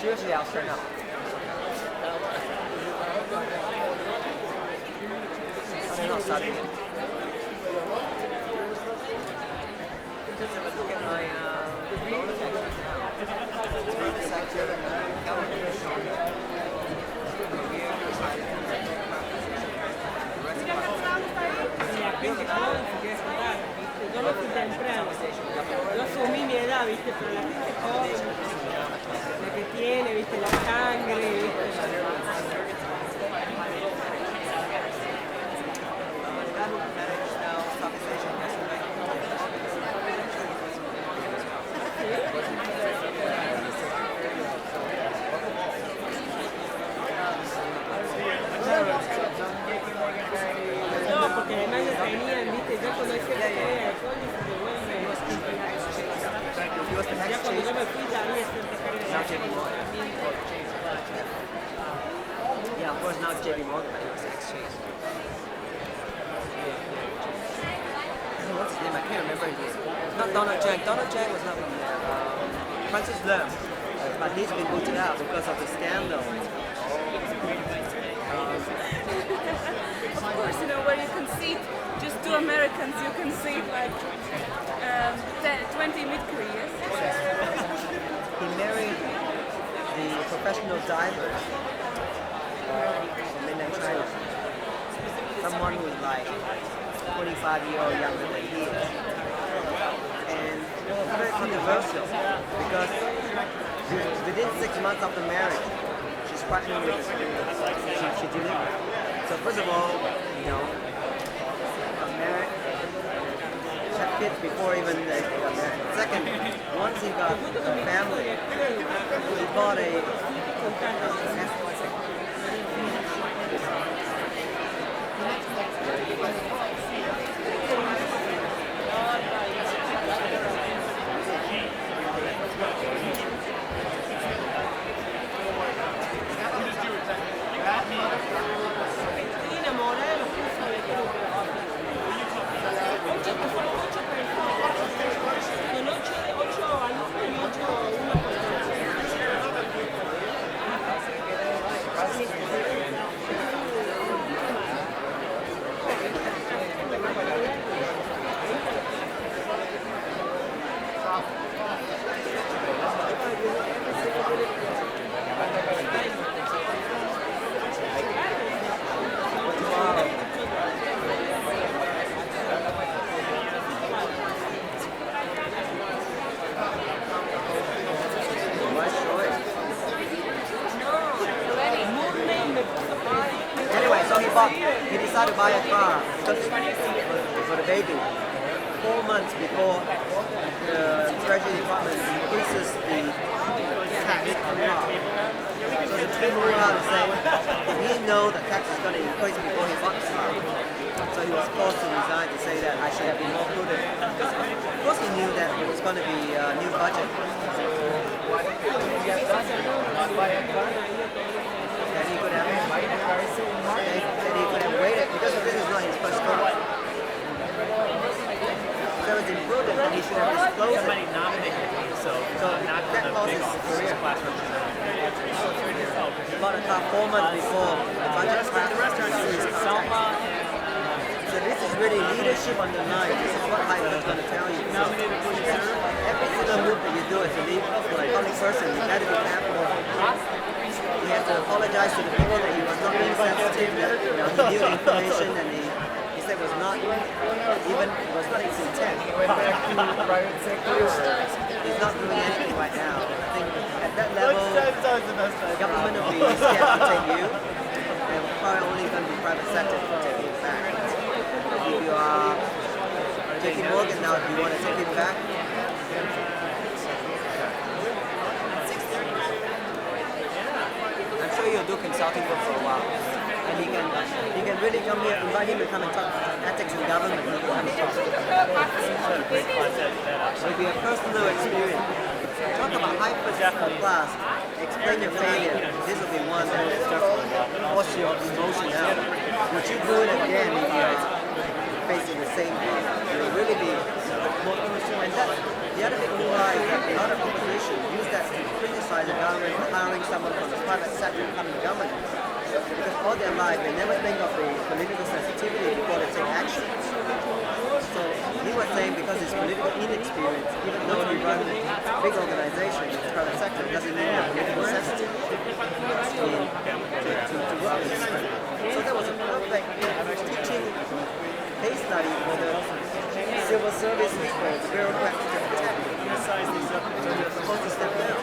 Usually I'll turn up. I'm not starting it. Just have a look at my bonus extras now. Private sector, government mission, review, decided to take the proposition. The rest Yo lo fui temprano, yo asumí mi edad, viste, pero la gente joven, la que tiene, viste, la sangre, viste. No, porque además lo tenían, viste, ya cuando hay cierta cantidad de alcohol y se devuelve. Ya cuando yo me fui ya había cierta carga de alcohol. Yeah, of course now it's JP Morgan, but it was exchange. What's his name? I can't remember his name. Not Donald Chang. Donald Chang was not one there. Francis Lam. But he's been booted out because of the scandal. Of course, you know, where you concede just two Americans, you concede like 20 mid-careers. He married the professional diver from mainland China. Someone who was like 25-year-old younger than he is. And it was very controversial because within 6 months of the marriage, she's pregnant with she delivered. So first of all, you know, married, had kids before even they got married. Second, once he got a family, he bought a he decided to buy a car for the baby 4 months before the Treasury Department increases the tax on car. So the team moved out and said he knew the tax is going to increase before he bought the car. So he was forced to resign to say that I should have been more prudent. Of course he knew that it was going to be a new budget. And he could have waited because this is not his first car. So it was imprudent that he should have disclosed it. So that cost his career. He bought a car 4 months before the budget passed. So this is really leadership on the line. This is what Hyder is going to tell you. So every single move that you do as a leader, as a public person, you got to be careful. You have to apologize to the people that he was not being sensitive, that he knew the information and he said was not his intent. He's not doing anything right now. I think at that level, the government will be scared to take you. They're probably only going to be private sector to take you back. If you are JP Morgan now, do you want to take him back? consulting work for a while. And he can really come here, invite him to come and talk ethics in government. He can come and talk. It'll be a personal experience. Talk about high physical class. Explain your failure. This will be one that will just wash your emotion out. Would you do it again if you're facing the same thing? You'll really be more. And that's the other thing why a lot of opposition use that to criticize the government for hiring someone from the private sector to come to government. Because all their life they never think of the political sensitivity before they take action. So he was saying because he's political inexperience, even though he runs a big organization in the private sector, doesn't mean they're politically sensitive to work with this. So that was a perfect teaching case study for the civil service people, the bureaucrats to attack. So you're supposed to step down.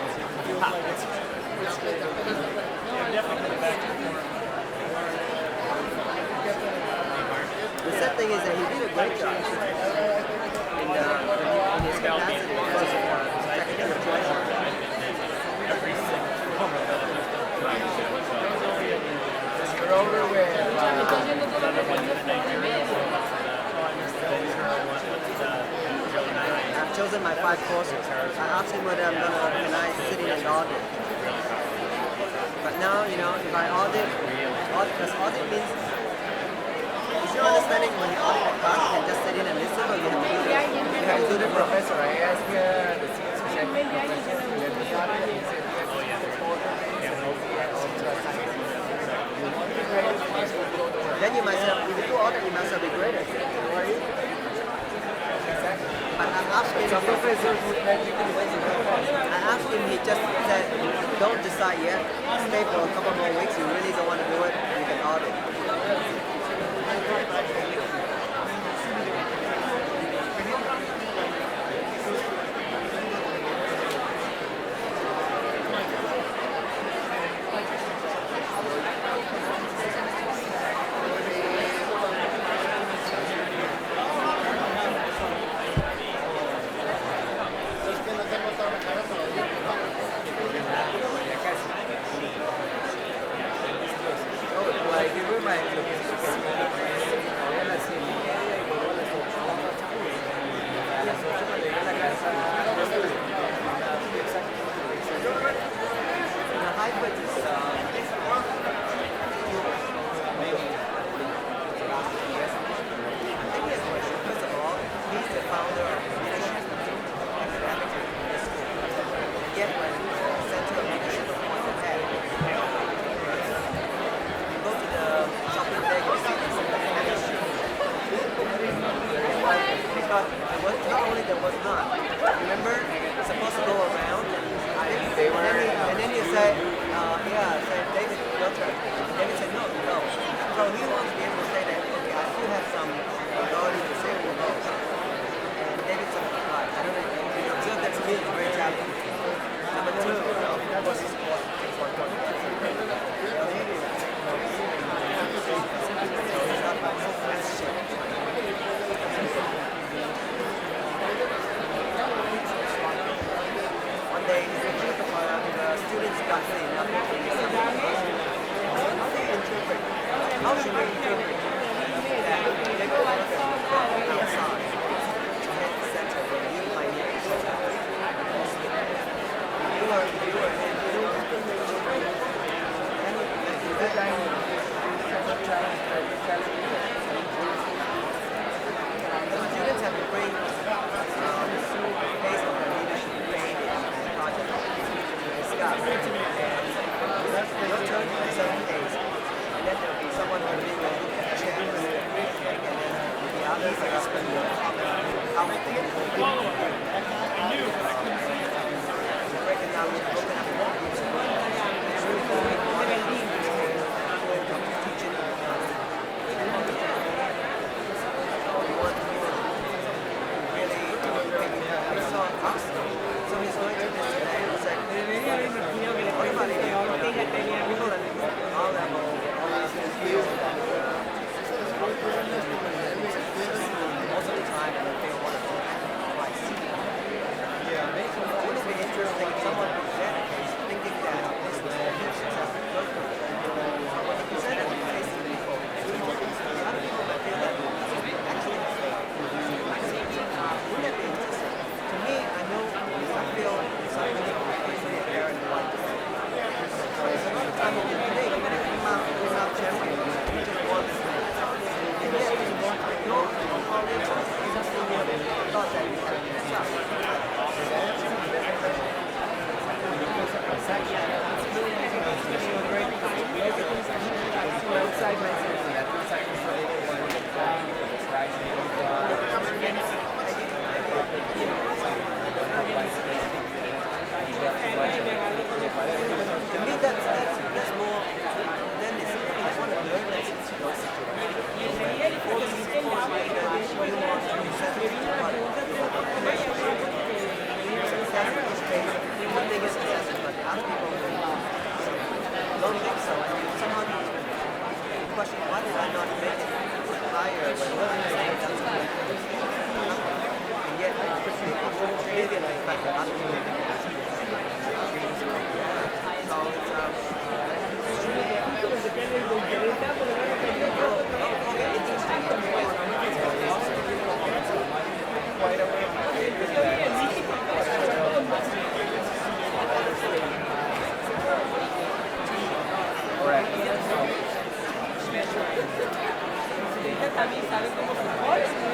The sad thing is that he did a great job in his capacity as Secretary of Treasury. I've chosen my 5 courses. I asked him whether I'm going to organize sitting and audit. But now, if I audit, because audit means, is your understanding when you audit a class, you can just sit in and listen, or you have to do the professor? I asked then you might say, if you do audit, you must be great at it. But I asked him, he just said, don't decide yet, stay for a couple more weeks, you really don't want to do it, you can audit. How should we interpret that? question, why did I not make it higher when it wasn't saying that's what and yet maybe in fact the other people didn't so también sabe cómo se pone,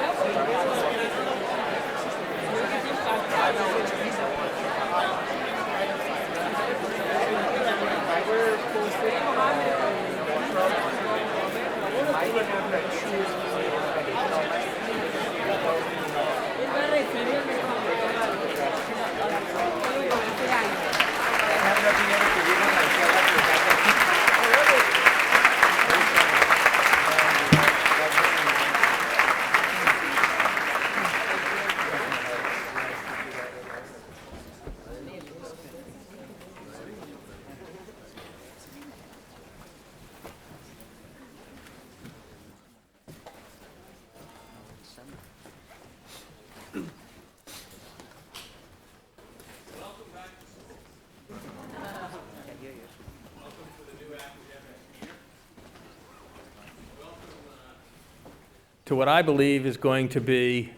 to what I believe is going to be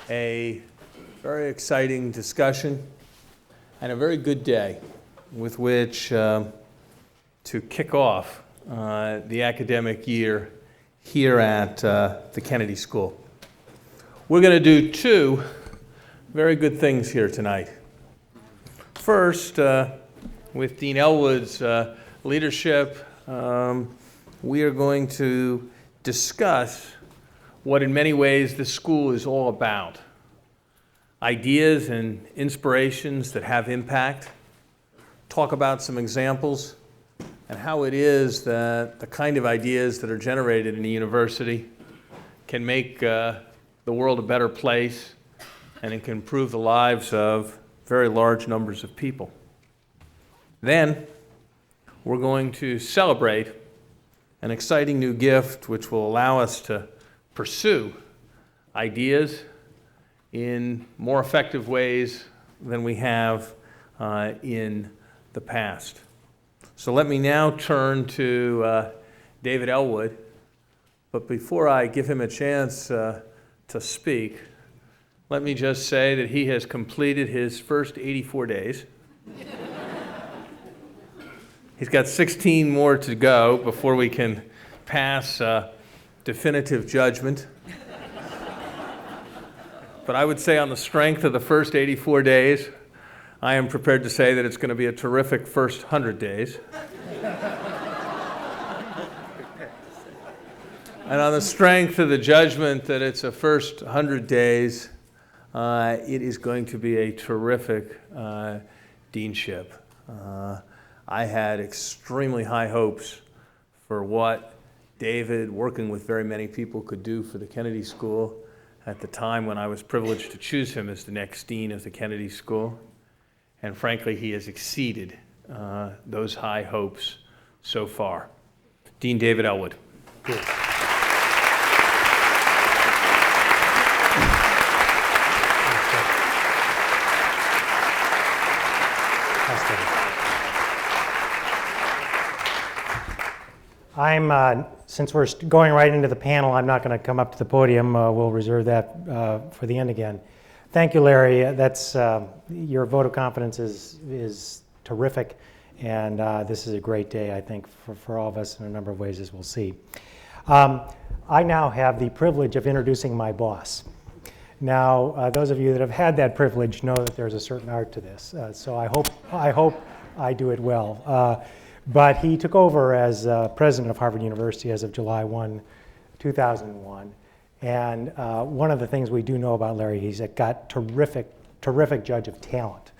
a very exciting discussion and a very good day with which to kick off the academic year here at the Kennedy School. We're going to do two very good things here tonight. First, with Dean Elwood's leadership, we are going to discuss what in many ways this school is all about. Ideas and inspirations that have impact. Talk about some examples and how it is that the kind of ideas that are generated in a university can make the world a better place and it can improve the lives of very large numbers of people. Then we're going to celebrate an exciting new gift which will allow us to pursue ideas in more effective ways than we have in the past. So let me now turn to David Elwood. But before I give him a chance to speak, let me just say that he has completed his first 84 days. He's got 16 more to go before we can pass definitive judgment. But I would say on the strength of the first 84 days, I am prepared to say that it's going to be a terrific first 100 days. And on the strength of the judgment that it's a first 100 days, it is going to be a terrific deanship. I had extremely high hopes for what David, working with very many people, could do for the Kennedy School at the time when I was privileged to choose him as the next dean of the Kennedy School. And frankly, he has exceeded those high hopes so far. Dean David Elwood. Cool. Since we're going right into the panel, I'm not going to come up to the podium. We'll reserve that for the end again. Thank you, Larry. That's your vote of confidence is terrific, and this is a great day, I think, for all of us in a number of ways, as we'll see. I now have the privilege of introducing my boss. Now, those of you that have had that privilege know that there's a certain art to this, so I hope I do it well. But he took over as president of Harvard University as of July 1, 2001. And one of the things we do know about Larry, he's got terrific judge of talent.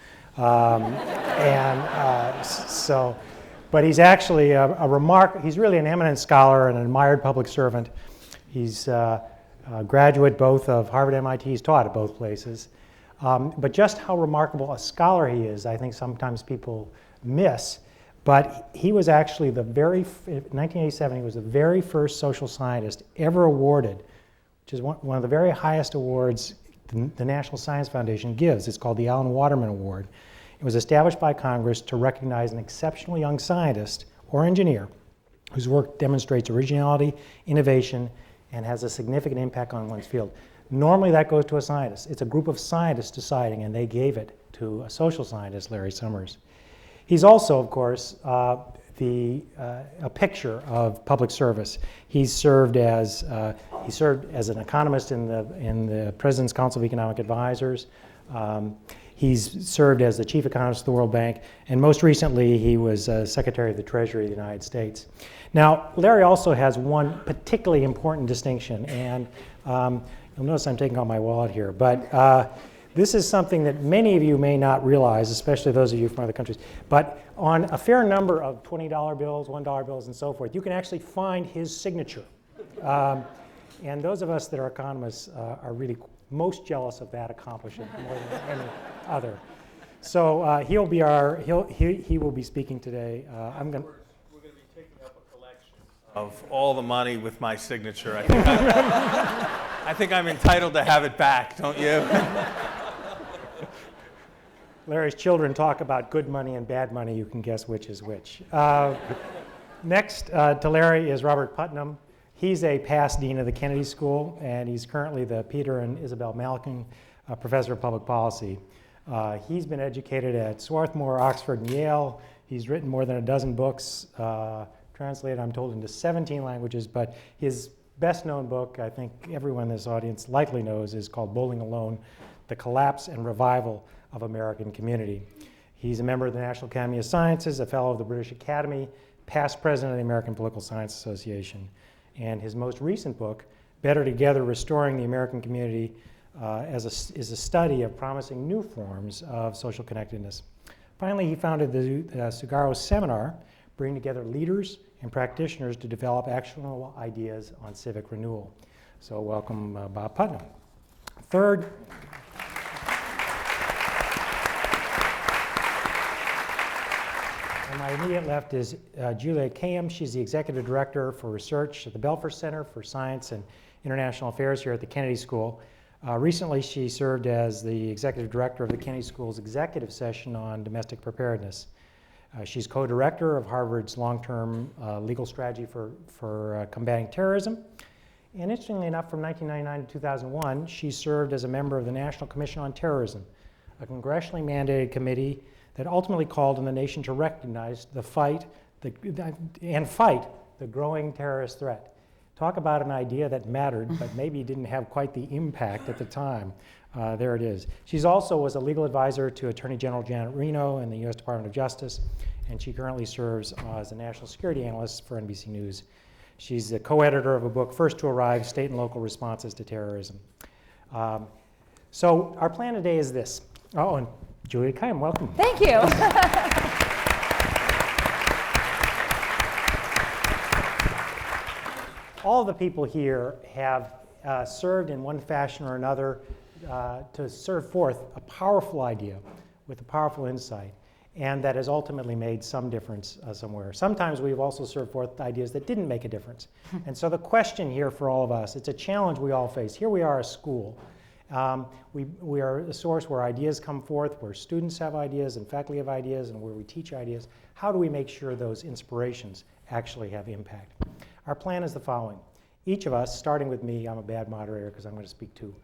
But he's actually he's really an eminent scholar and an admired public servant. He's a graduate both of Harvard and MIT. He's taught at both places. But just how remarkable a scholar he is, I think sometimes people miss. But he was actually in 1987, he was the very first social scientist ever awarded, which is one of the very highest awards the National Science Foundation gives. It's called the Alan Waterman Award. It was established by Congress to recognize an exceptional young scientist or engineer whose work demonstrates originality, innovation, and has a significant impact on one's field. Normally that goes to a scientist. It's a group of scientists deciding, and they gave it to a social scientist, Larry Summers. He's also, of course, a picture of public service. He served as an economist in the President's Council of Economic Advisors. He's served as the chief economist of the World Bank, and most recently he was Secretary of the Treasury of the United States. Now, Larry also has one particularly important distinction, and you'll notice I'm taking out my wallet here, but this is something that many of you may not realize, especially those of you from other countries. But on a fair number of $20 bills, $1 bills, and so forth, you can actually find his signature. And those of us that are economists are really most jealous of that accomplishment more than any other. So he will be speaking today. We're going to be taking up a collection of all the money with my signature. I think I'm entitled to have it back, don't you? Larry's children talk about good money and bad money. You can guess which is which. Next to Larry is Robert Putnam. He's a past dean of the Kennedy School, and he's currently the Peter and Isabel Malkin Professor of Public Policy. He's been educated at Swarthmore, Oxford, and Yale. He's written more than a dozen books, translated, I'm told, into 17 languages, but his best-known book, I think everyone in this audience likely knows, is called Bowling Alone: The Collapse and Revival of American Community. He's a member of the National Academy of Sciences, a fellow of the British Academy, past president of the American Political Science Association. And his most recent book, Better Together: Restoring the American Community, is a study of promising new forms of social connectedness. Finally, he founded the Sugaro Seminar, bringing together leaders and practitioners to develop actionable ideas on civic renewal. So welcome, Bob Putnam. Third, on my immediate left is Julia Kayam. She's the Executive Director for Research at the Belfer Center for Science and International Affairs here at the Kennedy School. Recently, she served as the Executive Director of the Kennedy School's Executive Session on Domestic Preparedness. She's co-director of Harvard's long-term legal strategy for combating terrorism. And interestingly enough, from 1999 to 2001, she served as a member of the National Commission on Terrorism, a congressionally mandated committee that ultimately called on the nation to recognize fight the growing terrorist threat. Talk about an idea that mattered, but maybe didn't have quite the impact at the time. There it is. She's also was a legal advisor to Attorney General Janet Reno in the U.S. Department of Justice, and she currently serves as a national security analyst for NBC News. She's the co-editor of a book, First to Arrive: State and Local Responses to Terrorism. So our plan today is this. Oh, and Julia Kayam, welcome. Thank you. All the people here have served in one fashion or another to serve forth a powerful idea with a powerful insight, and that has ultimately made some difference somewhere. Sometimes we've also served forth ideas that didn't make a difference. And so the question here for all of us, it's a challenge we all face. Here we are, a school. We are a source where ideas come forth, where students have ideas and faculty have ideas, and where we teach ideas. How do we make sure those inspirations actually have impact? Our plan is the following. Each of us, starting with me, I'm a bad moderator because I'm going to speak too,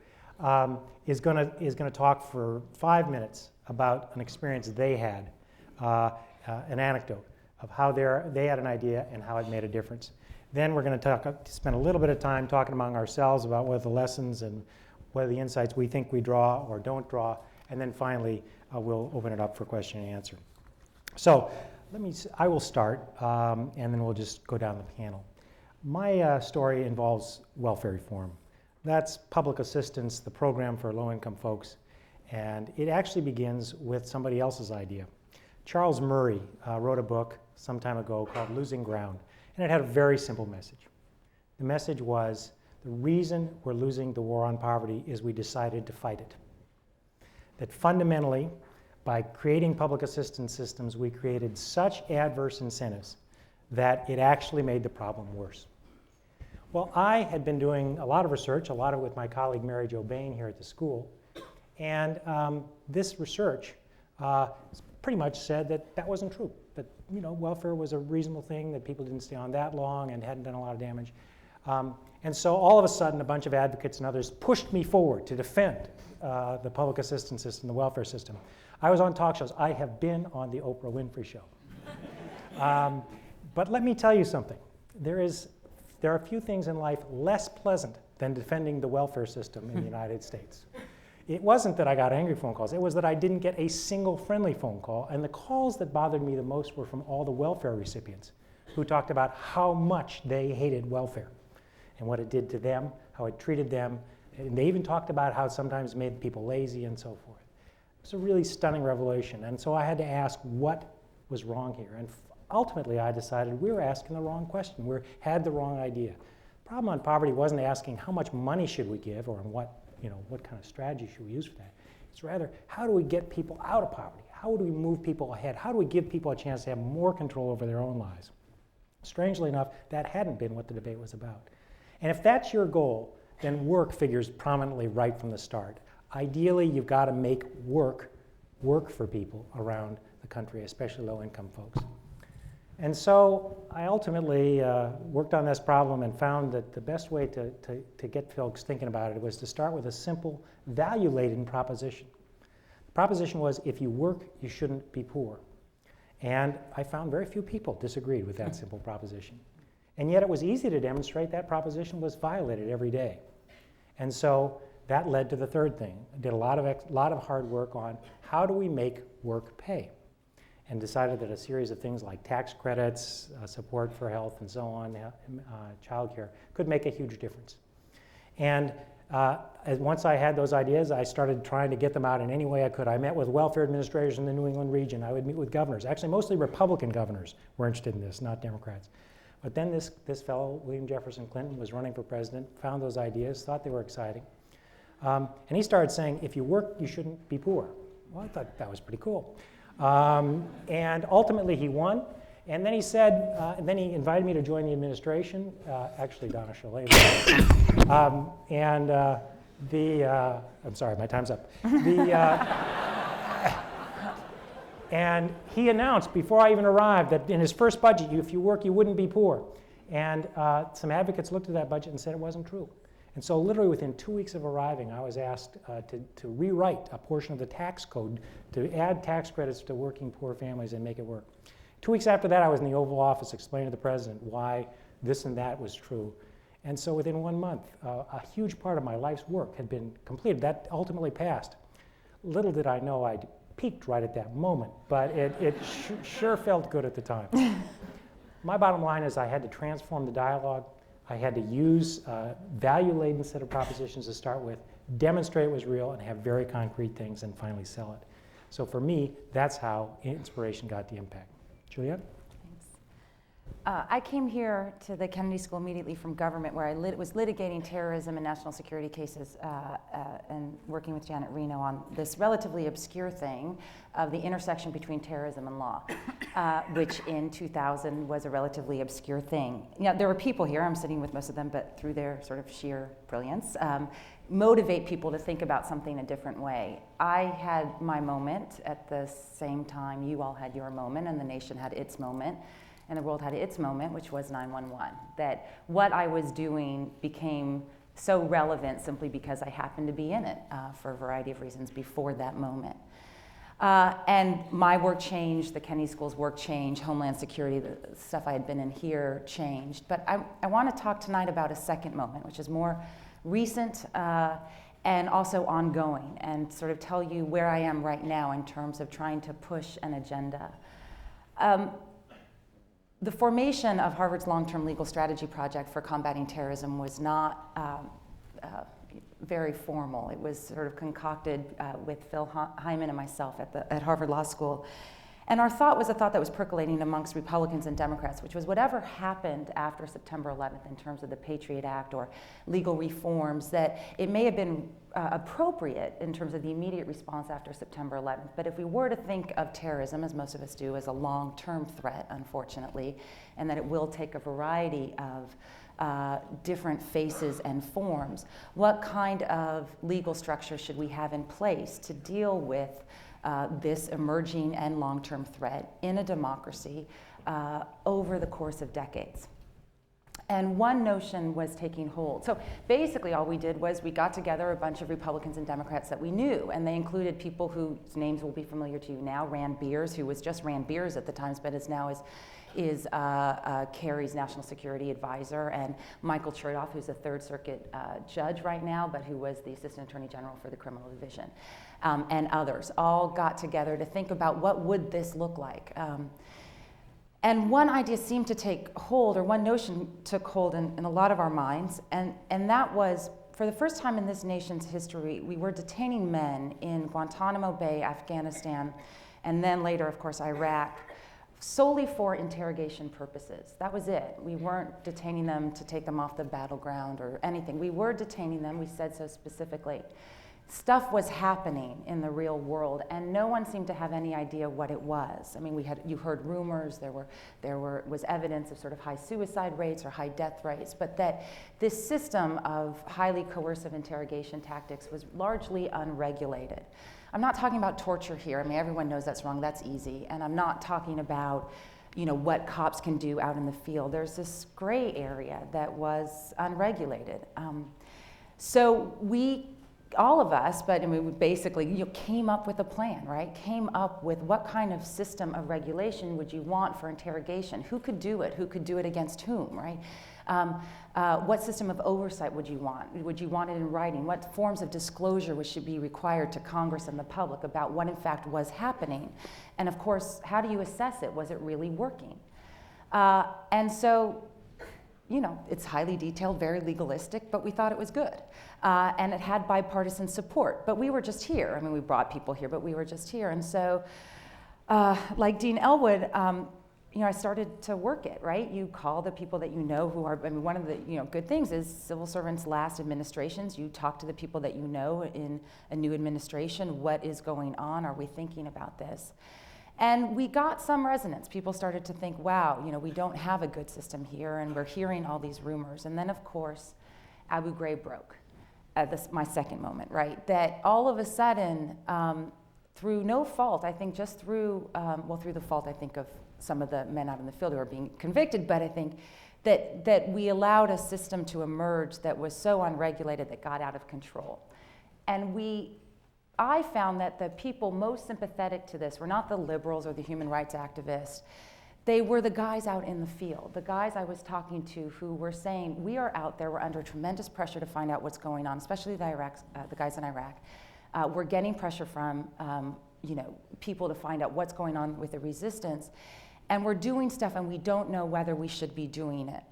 is going to talk for 5 minutes about an experience they had, an anecdote of how they had an idea and how it made a difference. Then we're going to spend a little bit of time talking among ourselves about what the lessons and what are the insights we think we draw or don't draw, and then finally we'll open it up for question and answer. So I will start, and then we'll just go down the panel. My story involves welfare reform. That's public assistance, the program for low-income folks, and it actually begins with somebody else's idea. Charles Murray wrote a book some time ago called Losing Ground, and it had a very simple message. The message was, the reason we're losing the war on poverty is we decided to fight it. That fundamentally, by creating public assistance systems, we created such adverse incentives that it actually made the problem worse. Well, I had been doing a lot of research, a lot of it with my colleague Mary Jo Bain here at the school, and this research pretty much said that that wasn't true, that welfare was a reasonable thing, that people didn't stay on that long and hadn't done a lot of damage. And so all of a sudden, a bunch of advocates and others pushed me forward to defend the public assistance system, the welfare system. I was on talk shows. I have been on the Oprah Winfrey Show. But let me tell you something. There are a few things in life less pleasant than defending the welfare system in the United States. It wasn't that I got angry phone calls. It was that I didn't get a single friendly phone call. And the calls that bothered me the most were from all the welfare recipients who talked about how much they hated welfare and what it did to them, how it treated them. And they even talked about how it sometimes made people lazy and so forth. It was a really stunning revelation. And so I had to ask what was wrong here. And ultimately, I decided we were asking the wrong question. We had the wrong idea. The problem on poverty wasn't asking how much money should we give or what kind of strategy should we use for that. It's rather, how do we get people out of poverty? How do we move people ahead? How do we give people a chance to have more control over their own lives? Strangely enough, that hadn't been what the debate was about. And if that's your goal, then work figures prominently right from the start. Ideally, you've got to make work for people around the country, especially low-income folks. And so I ultimately worked on this problem and found that the best way to get folks thinking about it was to start with a simple value-laden proposition. The proposition was, if you work, you shouldn't be poor. And I found very few people disagreed with that simple proposition. And yet it was easy to demonstrate that proposition was violated every day. And so that led to the third thing. I did a lot of hard work on how do we make work pay, and decided that a series of things like tax credits, support for health and so on, childcare, could make a huge difference. And once I had those ideas, I started trying to get them out in any way I could. I met with welfare administrators in the New England region. I would meet with governors. Actually, mostly Republican governors were interested in this, not Democrats. But then this fellow, William Jefferson Clinton, was running for president, found those ideas, thought they were exciting. And he started saying, if you work, you shouldn't be poor. Well, I thought that was pretty cool. And ultimately he won. And then he said, and then he invited me to join the administration, actually Donna Chalet. I'm sorry, my time's up. And he announced before I even arrived that in his first budget, if you work, you wouldn't be poor. And some advocates looked at that budget and said it wasn't true. And so literally within 2 weeks of arriving, I was asked to rewrite a portion of the tax code to add tax credits to working poor families and make it work. 2 weeks after that, I was in the Oval Office explaining to the president why this and that was true. And so within 1 month, a huge part of my life's work had been completed. That ultimately passed. Little did I know I'd peaked right at that moment, but it sure felt good at the time. My bottom line is I had to transform the dialogue. I had to use value-laden set of propositions to start with, demonstrate it was real, and have very concrete things, and finally sell it. So for me, that's how Inspiration got the impact. Juliet? Thanks. I came here to the Kennedy School immediately from government, where I was litigating terrorism and national security cases and working with Janet Reno on this relatively obscure thing of the intersection between terrorism and law, which in 2000 was a relatively obscure thing. You know, there were people here, I'm sitting with most of them, but through their sort of sheer brilliance, motivate people to think about something a different way. I had my moment at the same time you all had your moment, and the nation had its moment. And the world had its moment, which was 9/11. That what I was doing became so relevant simply because I happened to be in it for a variety of reasons before that moment. And my work changed, the Kennedy School's work changed, Homeland Security, the stuff I had been in here changed. But I want to talk tonight about a second moment, which is more recent and also ongoing, and sort of tell you where I am right now in terms of trying to push an agenda. The formation of Harvard's long-term legal strategy project for combating terrorism was not very formal. It was sort of concocted with Phil Hyman and myself at Harvard Law School. And our thought was a thought that was percolating amongst Republicans and Democrats, which was whatever happened after September 11th in terms of the Patriot Act or legal reforms, that it may have been appropriate in terms of the immediate response after September 11th. But if we were to think of terrorism, as most of us do, as a long-term threat, unfortunately, and that it will take a variety of different faces and forms, what kind of legal structure should we have in place to deal with this emerging and long-term threat in a democracy over the course of decades? And one notion was taking hold. So basically all we did was we got together a bunch of Republicans and Democrats that we knew, and they included people whose names will be familiar to you now. Rand Beers, who was just Rand Beers at the time, but is now is Kerry's national security advisor, and Michael Chertoff, who's a Third Circuit judge right now, but who was the Assistant Attorney General for the Criminal Division, and others, all got together to think about what would this look like. And one idea seemed to take hold, or one notion took hold in a lot of our minds, and that was, for the first time in this nation's history, we were detaining men in Guantanamo Bay, Afghanistan, and then later, of course, Iraq, solely for interrogation purposes. That was it. We weren't detaining them to take them off the battleground or anything. We were detaining them, we said so specifically. Stuff was happening in the real world, and no one seemed to have any idea what it was. I mean, you heard rumors, there was evidence of sort of high suicide rates or high death rates, but that this system of highly coercive interrogation tactics was largely unregulated. I'm not talking about torture here. I mean, everyone knows that's wrong, that's easy. And I'm not talking about, what cops can do out in the field. There's this gray area that was unregulated. So all of us, but I mean, we basically came up with a plan, right? Came up with what kind of system of regulation would you want for interrogation? Who could do it? Who could do it against whom, right? What system of oversight would you want? Would you want it in writing? What forms of disclosure should be required to Congress and the public about what in fact was happening? And of course, how do you assess it? Was it really working? And so, it's highly detailed, very legalistic, but we thought it was good. And it had bipartisan support. But we were just here. I mean, we brought people here, but we were just here. And so, like Dean Elwood, I started to work it, right? You call the people that you know who are, I mean, one of the good things is civil servants' last administrations. You talk to the people that you know in a new administration. What is going on? Are we thinking about this? And we got some resonance. People started to think, wow, we don't have a good system here, and we're hearing all these rumors. And then, of course, Abu Ghraib broke. My second moment, right? That all of a sudden, through no fault, I think just through the fault, I think, of some of the men out in the field who are being convicted, but I think that we allowed a system to emerge that was so unregulated that got out of control. And I found that the people most sympathetic to this were not the liberals or the human rights activists. They were the guys out in the field, the guys I was talking to who were saying, we are out there, we're under tremendous pressure to find out what's going on, especially the guys in Iraq. We're getting pressure from people to find out what's going on with the resistance. And we're doing stuff and we don't know whether we should be doing it.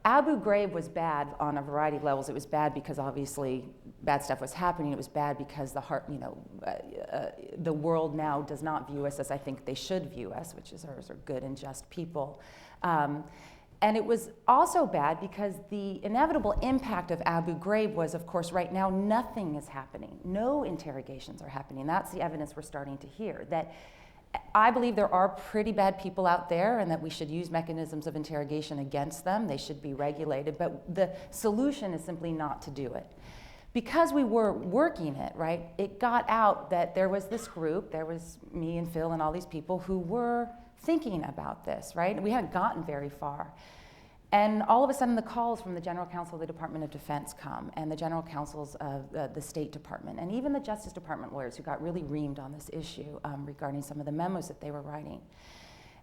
Abu Ghraib was bad on a variety of levels. It was bad because obviously bad stuff was happening. It was bad because the world now does not view us as I think they should view us, which is ours are good and just people. And it was also bad because the inevitable impact of Abu Ghraib was, of course, right now nothing is happening. No interrogations are happening. That's the evidence we're starting to hear. That I believe there are pretty bad people out there and that we should use mechanisms of interrogation against them. They should be regulated, but the solution is simply not to do it. Because we were working it, right, it got out that there was this group, there was me and Phil and all these people who were thinking about this, right? We hadn't gotten very far. And all of a sudden the calls from the General Counsel of the Department of Defense come, and the General Counsels of the State Department, and even the Justice Department lawyers who got really reamed on this issue regarding some of the memos that they were writing.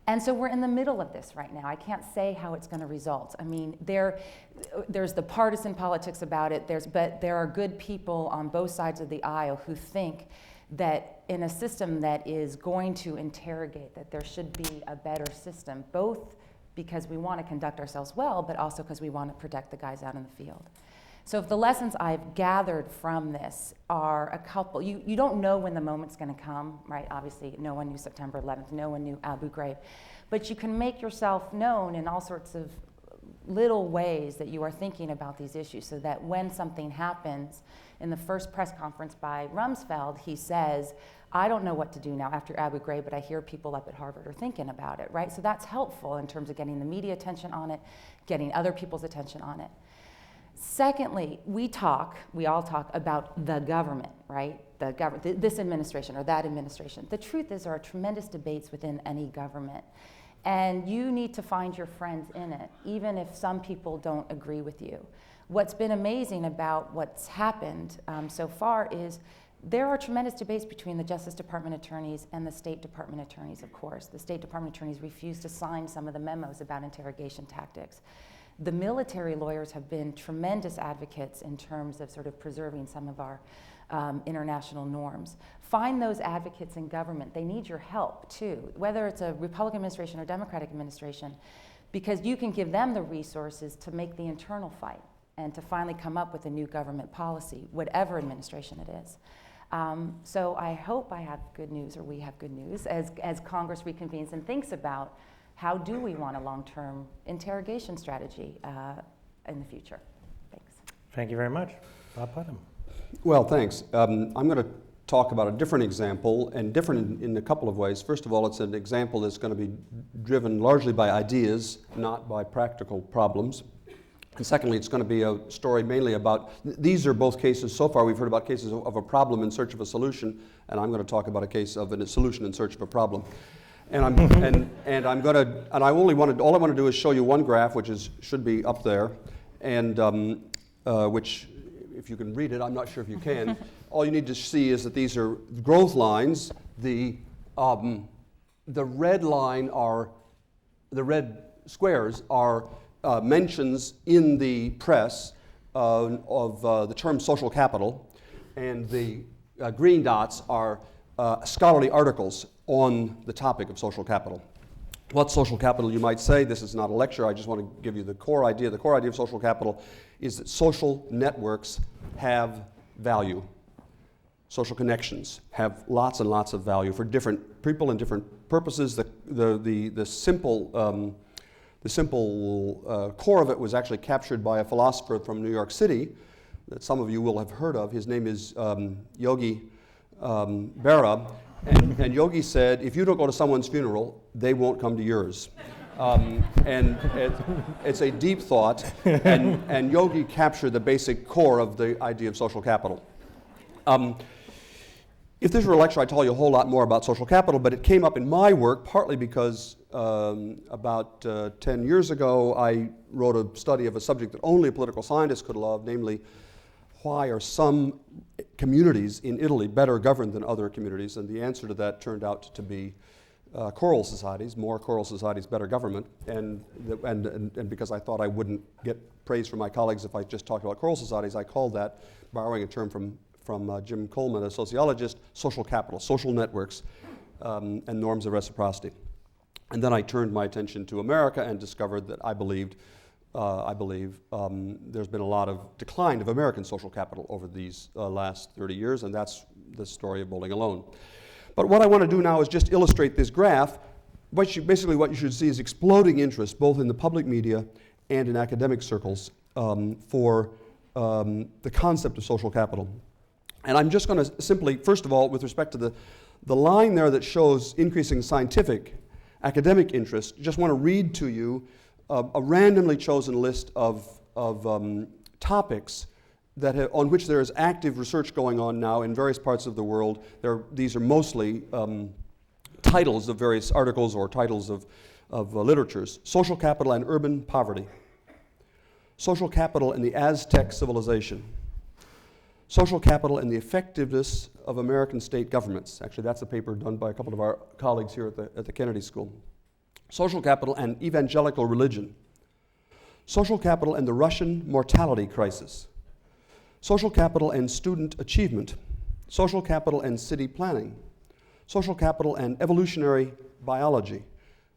And so we're in the middle of this right now. I can't say how it's going to result. I mean, there's the partisan politics about it, but there are good people on both sides of the aisle who think that in a system that is going to interrogate, that there should be a better system, both because we want to conduct ourselves well, but also because we want to protect the guys out in the field. So if the lessons I've gathered from this are a couple, you don't know when the moment's going to come, right? Obviously, no one knew September 11th, no one knew Abu Ghraib. But you can make yourself known in all sorts of little ways that you are thinking about these issues, so that when something happens, in the first press conference by Rumsfeld, he says, I don't know what to do now after Abu Ghraib, but I hear people up at Harvard are thinking about it, right? So that's helpful in terms of getting the media attention on it, getting other people's attention on it. Secondly, we all talk about the government, right? The government, this administration or that administration. The truth is there are tremendous debates within any government. And you need to find your friends in it, even if some people don't agree with you. What's been amazing about what's happened so far is there are tremendous debates between the Justice Department attorneys and the State Department attorneys, of course. The State Department attorneys refused to sign some of the memos about interrogation tactics. The military lawyers have been tremendous advocates in terms of sort of preserving some of our international norms. Find those advocates in government. They need your help too, whether it's a Republican administration or Democratic administration, because you can give them the resources to make the internal fight and to finally come up with a new government policy, whatever administration it is. So I hope I have good news, or we have good news, as Congress reconvenes and thinks about how do we want a long-term interrogation strategy in the future. Thanks. Thank you very much. Bob Putnam. Well, thanks. I'm going to talk about a different example, and different in a couple of ways. First of all, it's an example that's going to be driven largely by ideas, not by practical problems. And secondly, it's going to be a story mainly about, these are both cases, so far we've heard about cases of a problem in search of a solution, and I'm going to talk about a case of a solution in search of a problem. And all I want to do is show you one graph, which should be up there, and which, if you can read it, I'm not sure if you can. All you need to see is that these are growth lines. The red line the red squares are mentions in the press of the term social capital, and the green dots are scholarly articles on the topic of social capital. What's social capital, you might say? This is not a lecture, I just want to give you the core idea. The core idea of social capital is that social networks have value. Social connections have lots and lots of value for different people and different purposes. The simple core of it was actually captured by a philosopher from New York City that some of you will have heard of. His name is Yogi Berra. And Yogi said, if you don't go to someone's funeral, they won't come to yours. And it's a deep thought, and Yogi captured the basic core of the idea of social capital. If this were a lecture, I'd tell you a whole lot more about social capital, but it came up in my work partly because about 10 years ago, I wrote a study of a subject that only a political scientist could love, namely, why are some communities in Italy better governed than other communities? And the answer to that turned out to be choral societies, more choral societies, better government. And because I thought I wouldn't get praise from my colleagues if I just talked about choral societies, I called that, borrowing a term from Jim Coleman, a sociologist, social capital, social networks, and norms of reciprocity. And then I turned my attention to America and discovered that I believe there's been a lot of decline of American social capital over these last 30 years, and that's the story of Bowling Alone. But what I want to do now is just illustrate this graph. Basically what you should see is exploding interest, both in the public media and in academic circles, for the concept of social capital. And I'm just going to simply, first of all, with respect to the line there that shows increasing scientific academic interest, just want to read to you a randomly chosen list of topics on which there is active research going on now in various parts of the world. These are mostly titles of various articles or titles of literatures. Social capital and urban poverty. Social capital and the Aztec civilization. Social capital and the effectiveness of American state governments. Actually, that's a paper done by a couple of our colleagues here at the Kennedy School. Social capital and evangelical religion. Social capital and the Russian mortality crisis. Social capital and student achievement. Social capital and city planning. Social capital and evolutionary biology.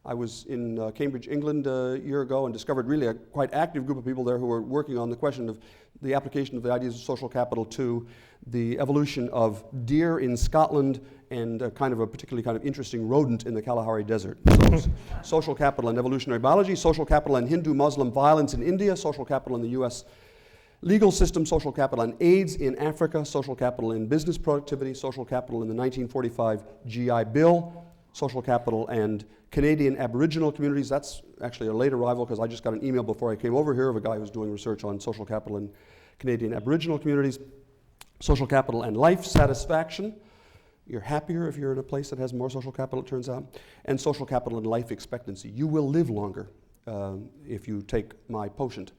I was in Cambridge, England a year ago and discovered really a quite active group of people there who were working on the question of the application of the ideas of social capital to the evolution of deer in Scotland and a particularly interesting rodent in the Kalahari Desert. So social capital and evolutionary biology, social capital and Hindu-Muslim violence in India, social capital in the US legal system, social capital and AIDS in Africa, social capital in business productivity, social capital in the 1945 GI Bill, social capital and Canadian Aboriginal communities. That's actually a late arrival because I just got an email before I came over here of a guy who's doing research on social capital in Canadian Aboriginal communities. Social capital and life satisfaction. You're happier if you're in a place that has more social capital, it turns out. And social capital and life expectancy. You will live longer if you take my potion,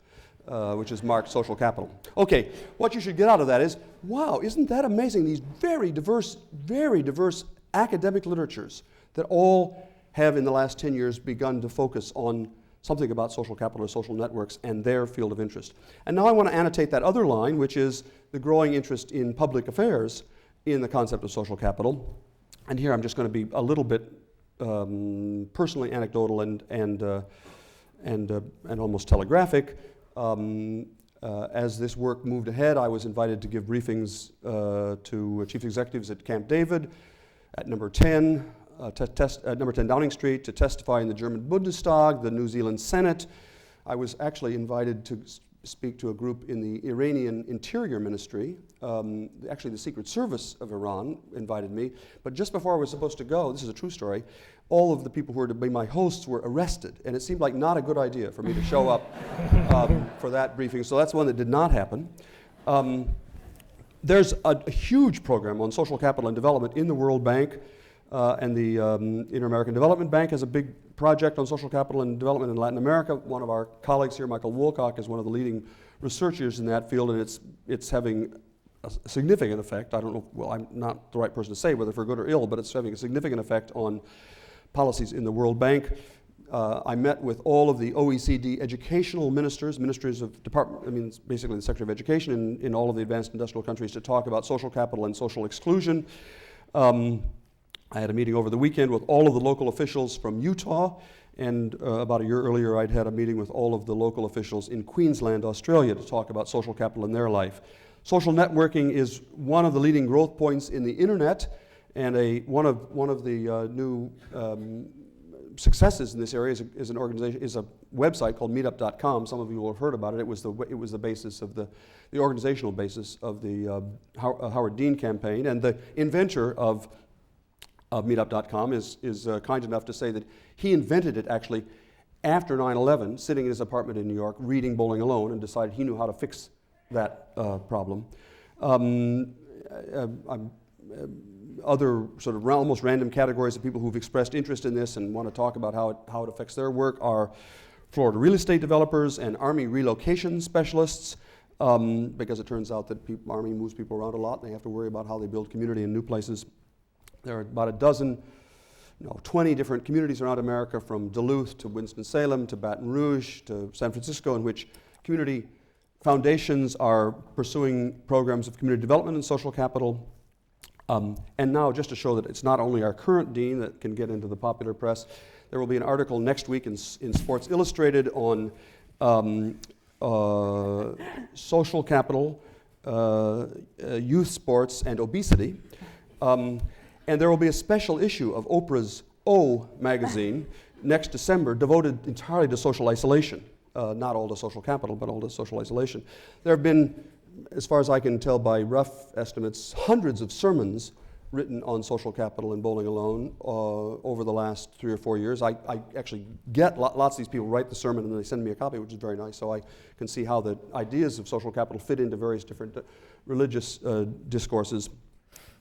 which is marked social capital. Okay, what you should get out of that is, wow, isn't that amazing? These very diverse academic literatures that all have in the last 10 years begun to focus on something about social capital or social networks and their field of interest. And now I want to annotate that other line, which is the growing interest in public affairs in the concept of social capital. And here I'm just going to be a little bit personally anecdotal and almost telegraphic. As this work moved ahead, I was invited to give briefings to chief executives at Camp David, at number 10, at number 10 Downing Street, to testify in the German Bundestag, the New Zealand Senate. I was actually invited to speak to a group in the Iranian Interior Ministry. Actually, the Secret Service of Iran invited me. But just before I was supposed to go, this is a true story, all of the people who were to be my hosts were arrested. And it seemed like not a good idea for me to show up for that briefing. So that's one that did not happen. There's a huge program on social capital and development in the World Bank. And the Inter-American Development Bank has a big project on social capital and development in Latin America. One of our colleagues here, Michael Woolcock, is one of the leading researchers in that field, and it's having a significant effect. I don't know, well, I'm not the right person to say whether for good or ill, but it's having a significant effect on policies in the World Bank. I met with all of the OECD educational ministers of department, it's basically the Secretary of Education in all of the advanced industrial countries to talk about social capital and social exclusion. I had a meeting over the weekend with all of the local officials from Utah, and about a year earlier I'd had a meeting with all of the local officials in Queensland, Australia, to talk about social capital in their life. Social networking is one of the leading growth points in the internet, and one of the new successes in this area is an organization, is a website called meetup.com. Some of you will have heard about it. It was the basis of the organizational basis of the Howard Dean campaign, and the inventor of Meetup.com is kind enough to say that he invented it actually after 9/11, sitting in his apartment in New York, reading Bowling Alone, and decided he knew how to fix that problem. Other sort of almost random categories of people who've expressed interest in this and want to talk about how it affects their work are Florida real estate developers and Army relocation specialists, because it turns out that Army moves people around a lot, and they have to worry about how they build community in new places. There are about 20 different communities around America, from Duluth to Winston-Salem to Baton Rouge to San Francisco, in which community foundations are pursuing programs of community development and social capital. And now, just to show that it's not only our current dean that can get into the popular press, there will be an article next week in Sports Illustrated on social capital, youth sports, and obesity. And there will be a special issue of Oprah's O magazine next December devoted entirely to social isolation. Not all to social capital, but all to social isolation. There have been, as far as I can tell by rough estimates, hundreds of sermons written on social capital in Bowling Alone over the last 3 or 4 years. I actually get lots of these people write the sermon and they send me a copy, which is very nice, so I can see how the ideas of social capital fit into various different religious discourses.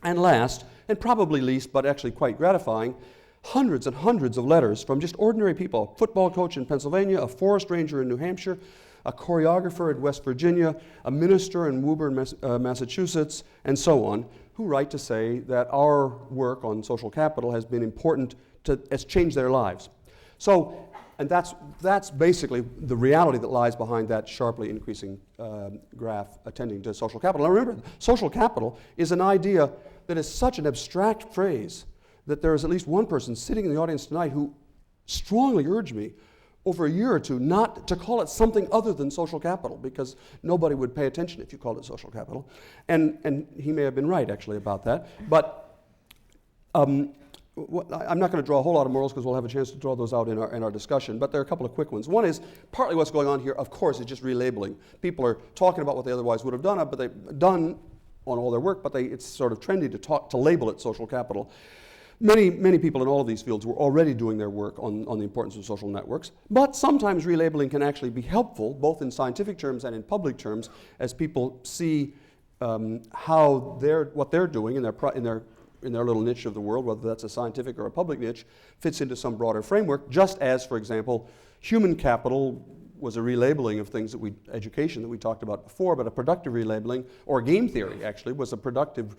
And last, and probably least, but actually quite gratifying, hundreds and hundreds of letters from just ordinary people, a football coach in Pennsylvania, a forest ranger in New Hampshire, a choreographer in West Virginia, a minister in Woburn, Massachusetts, and so on, who write to say that our work on social capital has been important, has changed their lives. So, and that's basically the reality that lies behind that sharply increasing graph attending to social capital. Now remember, social capital is an idea that is such an abstract phrase that there is at least one person sitting in the audience tonight who strongly urged me over a year or two not to call it something other than social capital, because nobody would pay attention if you called it social capital. And he may have been right, actually, about that. But I'm not going to draw a whole lot of morals because we'll have a chance to draw those out in our discussion, but there are a couple of quick ones. One is, partly what's going on here, of course, is just relabeling. People are talking about what they otherwise would have done, but they've done on all their work, but it's sort of trendy to label it social capital. Many people in all of these fields were already doing their work on the importance of social networks, but sometimes relabeling can actually be helpful, both in scientific terms and in public terms, as people see what they're doing in their little niche of the world, whether that's a scientific or a public niche, fits into some broader framework, just as, for example, human capital was a relabeling of things education that we talked about before, but a productive relabeling, or game theory actually, was a productive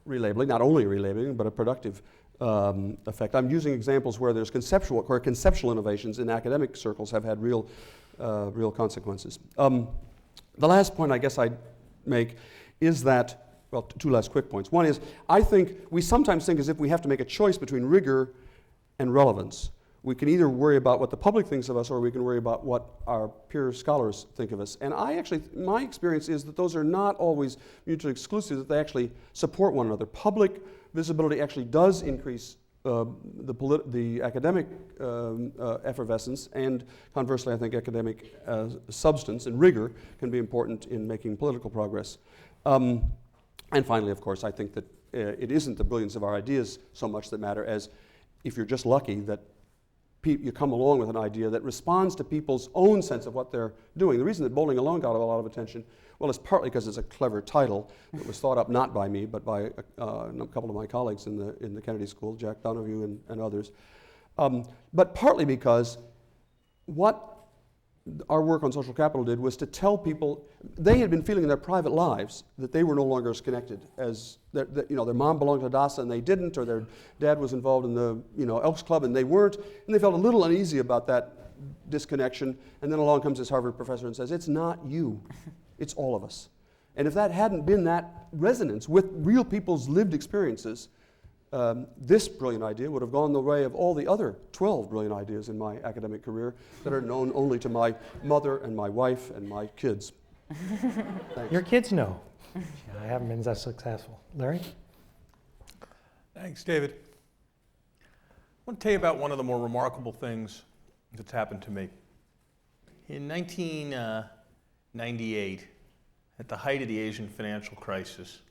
relabeling, not only a relabeling, but a productive effect. I'm using examples where conceptual innovations in academic circles have had real consequences. The last point I guess I'd make is that, well, two last quick points. One is, I think we sometimes think as if we have to make a choice between rigor and relevance. We can either worry about what the public thinks of us, or we can worry about what our peer scholars think of us. And my experience is that those are not always mutually exclusive, that they actually support one another. Public visibility actually does increase the academic effervescence, and conversely, I think academic substance and rigor can be important in making political progress. And finally, of course, I think that it isn't the brilliance of our ideas so much that matter as if you're just lucky that you come along with an idea that responds to people's own sense of what they're doing. The reason that Bowling Alone got a lot of attention, well, is partly because it's a clever title that was thought up not by me, but by a couple of my colleagues in the Kennedy School, Jack Donoghue and others. But partly because what our work on social capital did was to tell people they had been feeling in their private lives that they were no longer as connected as their mom belonged to Hadassah and they didn't, or their dad was involved in the Elks Club and they weren't, and they felt a little uneasy about that disconnection. And then along comes this Harvard professor and says, "It's not you, it's all of us." And if that hadn't been that resonance with real people's lived experiences, this brilliant idea would have gone the way of all the other 12 brilliant ideas in my academic career that are known only to my mother and my wife and my kids. Your kids know. I haven't been that successful. Larry? Thanks, David. I want to tell you about one of the more remarkable things that's happened to me. In 1998, at the height of the Asian financial crisis,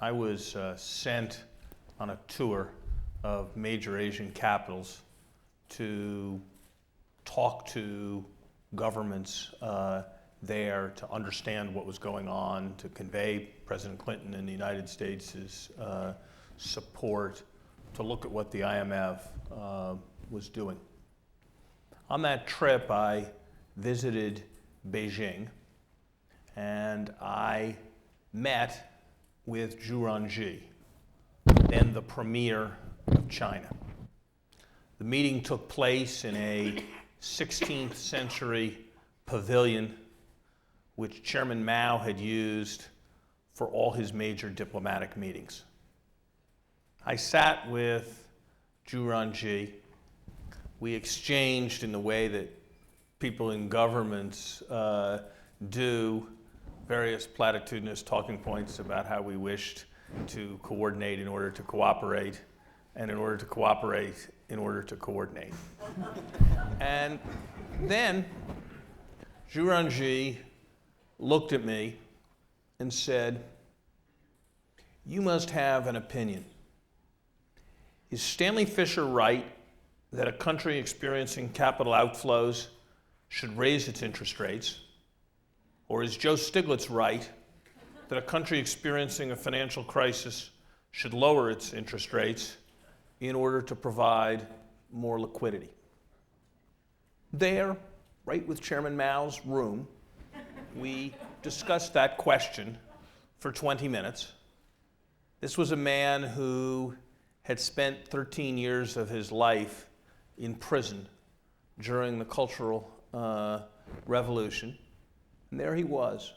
I was sent on a tour of major Asian capitals to talk to governments there to understand what was going on, to convey President Clinton and the United States' support, to look at what the IMF was doing. On that trip, I visited Beijing, and I met with Zhu Rongji, then the premier of China. The meeting took place in a 16th century pavilion which Chairman Mao had used for all his major diplomatic meetings. I sat with Zhu Rongji. We exchanged in the way that people in governments do various platitudinous talking points about how we wished to coordinate in order to cooperate, and in order to cooperate in order to coordinate. And then Zhu Rongji looked at me and said, "You must have an opinion. Is Stanley Fischer right that a country experiencing capital outflows should raise its interest rates? Or is Joe Stiglitz right that a country experiencing a financial crisis should lower its interest rates in order to provide more liquidity?" There, right with Chairman Mao's room, we discussed that question for 20 minutes. This was a man who had spent 13 years of his life in prison during the Cultural Revolution. And there he was,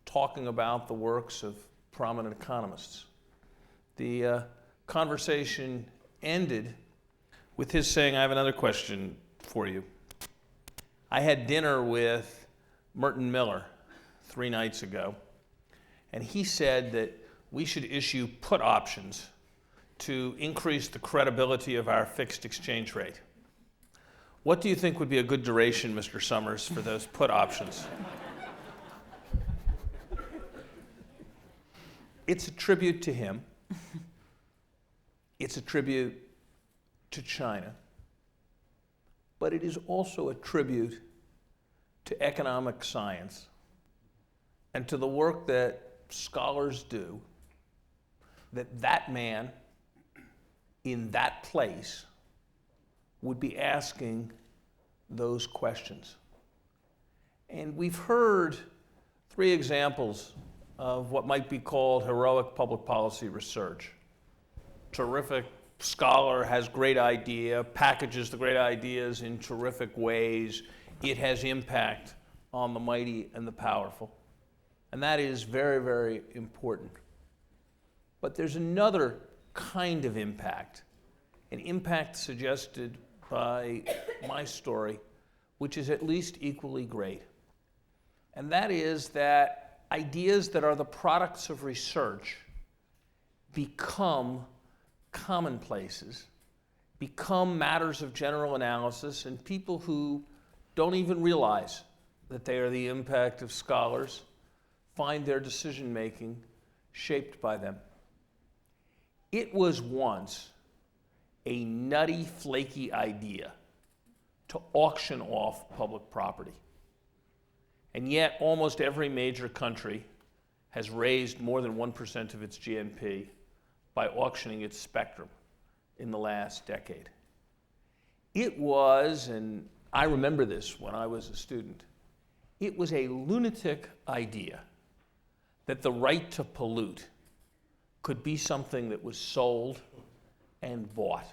talking about the works of prominent economists. The conversation ended with his saying, I have another question for you. I had dinner with Merton Miller 3 nights ago, and he said that we should issue put options to increase the credibility of our fixed exchange rate. What do you think would be a good duration, Mr. Summers, for those put options? It's a tribute to him. It's a tribute to China. But it is also a tribute to economic science and to the work that scholars do, that man in that place would be asking those questions. And we've heard 3 examples of what might be called heroic public policy research. Terrific scholar has great idea, packages the great ideas in terrific ways. It has impact on the mighty and the powerful. And that is very, very important. But there's another kind of impact, an impact suggested by my story, which is at least equally great. And that is that ideas that are the products of research become commonplaces, become matters of general analysis, and people who don't even realize that they are the impact of scholars find their decision-making shaped by them. It was once a nutty, flaky idea to auction off public property. And yet, almost every major country has raised more than 1% of its GNP by auctioning its spectrum in the last decade. It was, and I remember this when I was a student, it was a lunatic idea that the right to pollute could be something that was sold and bought.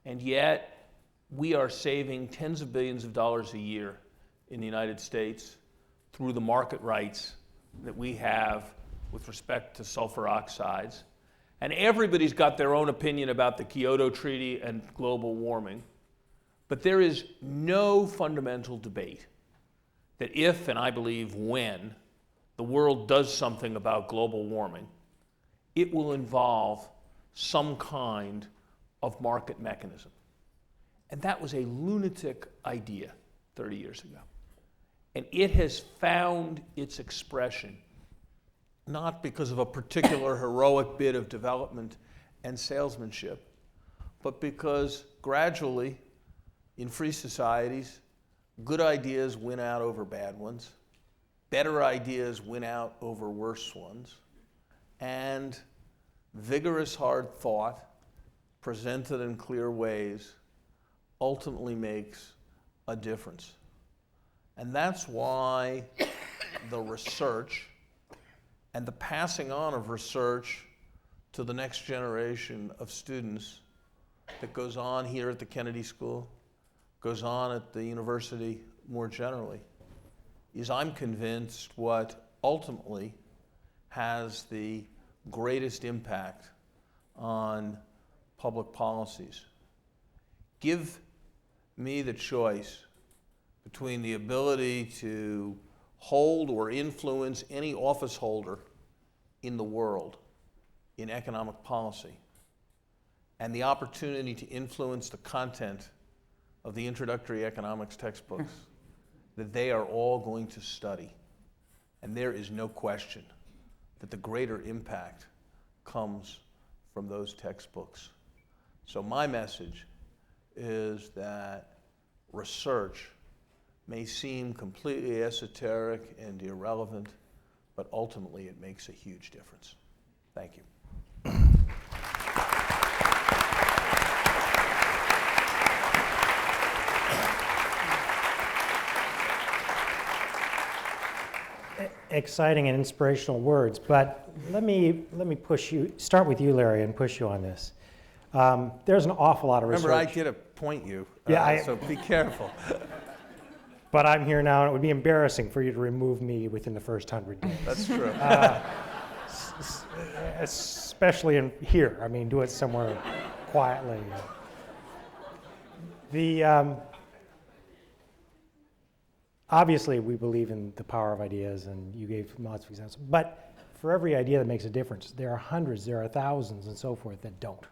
And yet, we are saving tens of billions of dollars a year in the United States through the market rights that we have with respect to sulfur oxides. And everybody's got their own opinion about the Kyoto Treaty and global warming. But there is no fundamental debate that if, and I believe when, the world does something about global warming, it will involve some kind of market mechanism. And that was a lunatic idea 30 years ago. And it has found its expression, not because of a particular heroic bit of development and salesmanship, but because gradually, in free societies, good ideas win out over bad ones, better ideas win out over worse ones, and vigorous hard thought, presented in clear ways, ultimately makes a difference. And that's why the research and the passing on of research to the next generation of students that goes on here at the Kennedy School, goes on at the university more generally, is, I'm convinced, what ultimately has the greatest impact on public policies. Give me the choice between the ability to hold or influence any office holder in the world in economic policy and the opportunity to influence the content of the introductory economics textbooks that they are all going to study. And there is no question that the greater impact comes from those textbooks. So my message is that research may seem completely esoteric and irrelevant, but ultimately it makes a huge difference. Thank you. Exciting and inspirational words, but let me start with you, Larry, and push you on this. There's an awful lot of research. Remember, I get to point you, so be careful. But I'm here now, and it would be embarrassing for you to remove me within the first 100 days. That's true. Especially in here. I mean, do it somewhere quietly. Obviously, we believe in the power of ideas, and you gave lots of examples. But for every idea that makes a difference, there are hundreds, there are thousands, and so forth that don't.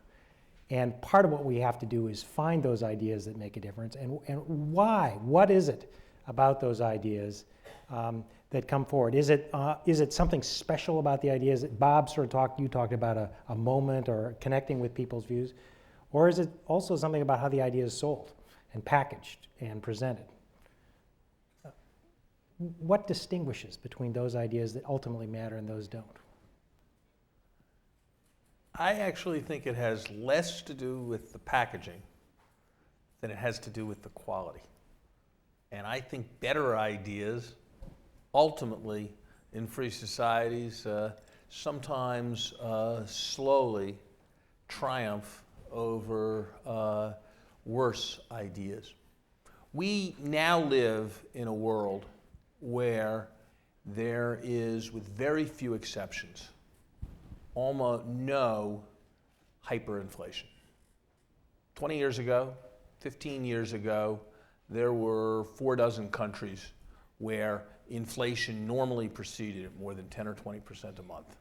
And part of what we have to do is find those ideas that make a difference, and why? What is it about those ideas that come forward? Is it something special about the ideas? Bob you talked about a moment or connecting with people's views, or is it also something about how the idea is sold and packaged and presented? What distinguishes between those ideas that ultimately matter and those don't? I actually think it has less to do with the packaging than it has to do with the quality. And I think better ideas, ultimately, in free societies, sometimes slowly triumph over worse ideas. We now live in a world where there is, with very few exceptions, almost no hyperinflation. 20 years ago, 15 years ago, there were 4 dozen countries where inflation normally proceeded at more than 10 or 20% a month.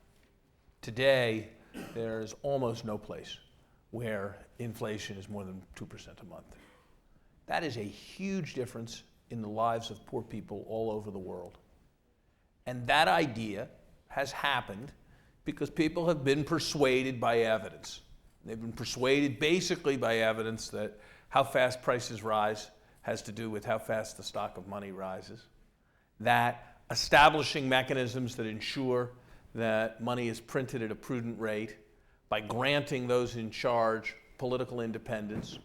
Today, there's almost no place where inflation is more than 2% a month. That is a huge difference in the lives of poor people all over the world. And that idea has happened because people have been persuaded by evidence. They've been persuaded basically by evidence that how fast prices rise has to do with how fast the stock of money rises. That establishing mechanisms that ensure that money is printed at a prudent rate by granting those in charge political independence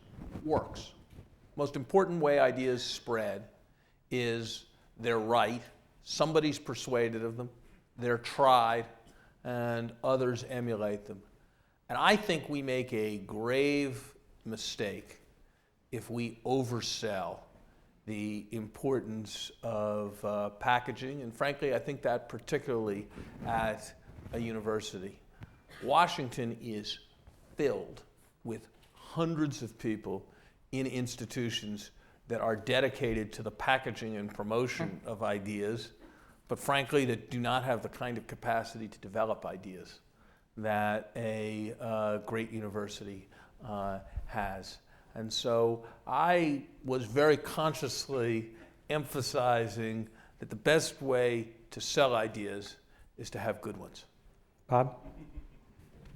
works. Most important way ideas spread is they're right, somebody's persuaded of them, they're tried, and others emulate them. And I think we make a grave mistake if we oversell the importance of packaging, and frankly, I think that particularly at a university. Washington is filled with hundreds of people in institutions that are dedicated to the packaging and promotion of ideas, but frankly that do not have the kind of capacity to develop ideas that a great university has. And so I was very consciously emphasizing that the best way to sell ideas is to have good ones. Bob?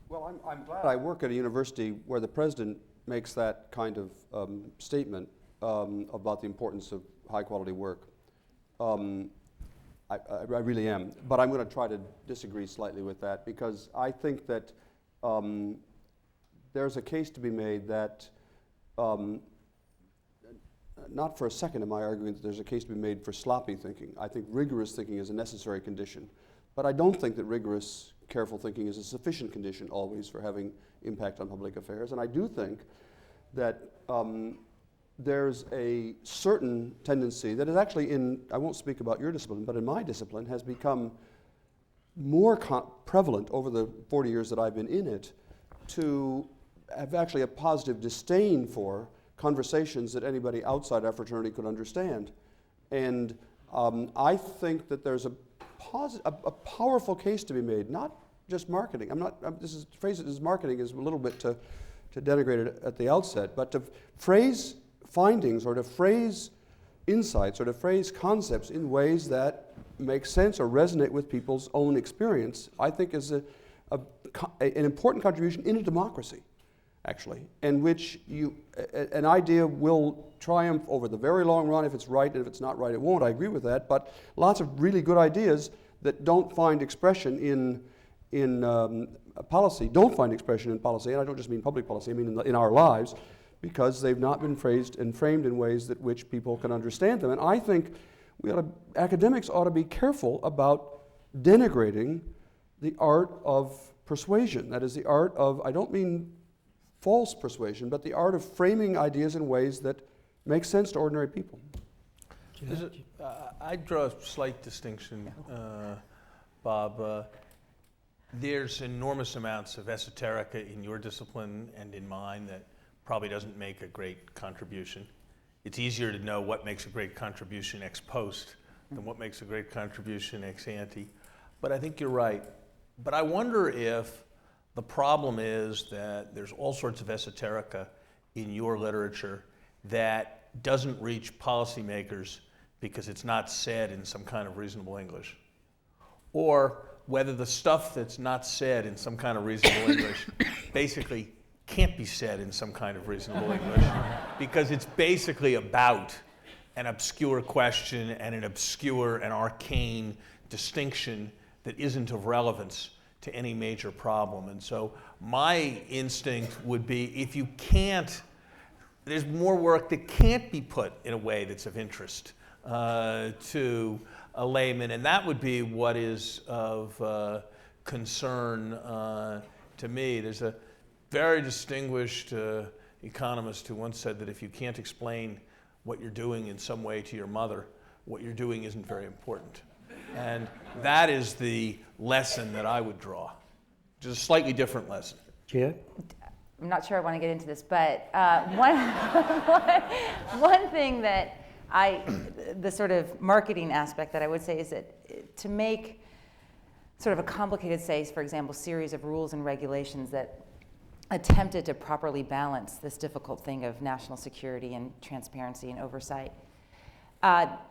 Well, I'm glad I work at a university where the president makes that kind of statement about the importance of high-quality work. I really am. But I'm going to try to disagree slightly with that, because I think that there's a case to be made that, not for a second am I arguing that there's a case to be made for sloppy thinking. I think rigorous thinking is a necessary condition. But I don't think that rigorous, careful thinking is a sufficient condition always for having impact on public affairs. And I do think that there's a certain tendency that is actually I won't speak about your discipline, but in my discipline has become more prevalent over the 40 years that I've been in it, to have actually a positive disdain for conversations that anybody outside our fraternity could understand. And I think that there's a powerful case to be made, not just marketing. To phrase it as marketing is a little bit to denigrate it at the outset, but to phrase findings or to phrase insights or to phrase concepts in ways that make sense or resonate with people's own experience, I think is an important contribution in a democracy, actually, in which an idea will triumph over the very long run if it's right, and if it's not right, it won't. I agree with that, but lots of really good ideas that don't find expression in policy, don't find expression in policy, and I don't just mean public policy, I mean in our lives, because they've not been phrased and framed in ways that which people can understand them. And I think academics ought to be careful about denigrating the art of persuasion. That is the art of, I don't mean false persuasion, but the art of framing ideas in ways that make sense to ordinary people. I draw a slight distinction, Bob. There's enormous amounts of esoterica in your discipline and in mine that probably doesn't make a great contribution. It's easier to know what makes a great contribution ex post than what makes a great contribution ex ante. But I think you're right. But I wonder if the problem is that there's all sorts of esoterica in your literature that doesn't reach policymakers because it's not said in some kind of reasonable English. Or whether the stuff that's not said in some kind of reasonable English basically can't be said in some kind of reasonable English because it's basically about an obscure question and an obscure and arcane distinction that isn't of relevance to any major problem. And so my instinct would be, if you can't, there's more work that can't be put in a way that's of interest to a layman, and that would be what is of concern to me. There's a very distinguished economist who once said that if you can't explain what you're doing in some way to your mother, what you're doing isn't very important. And that is the lesson that I would draw, just a slightly different lesson. Gia? I'm not sure I want to get into this, but one thing that the sort of marketing aspect that I would say is that to make sort of a complicated, say, for example, series of rules and regulations that attempted to properly balance this difficult thing of national security and transparency and oversight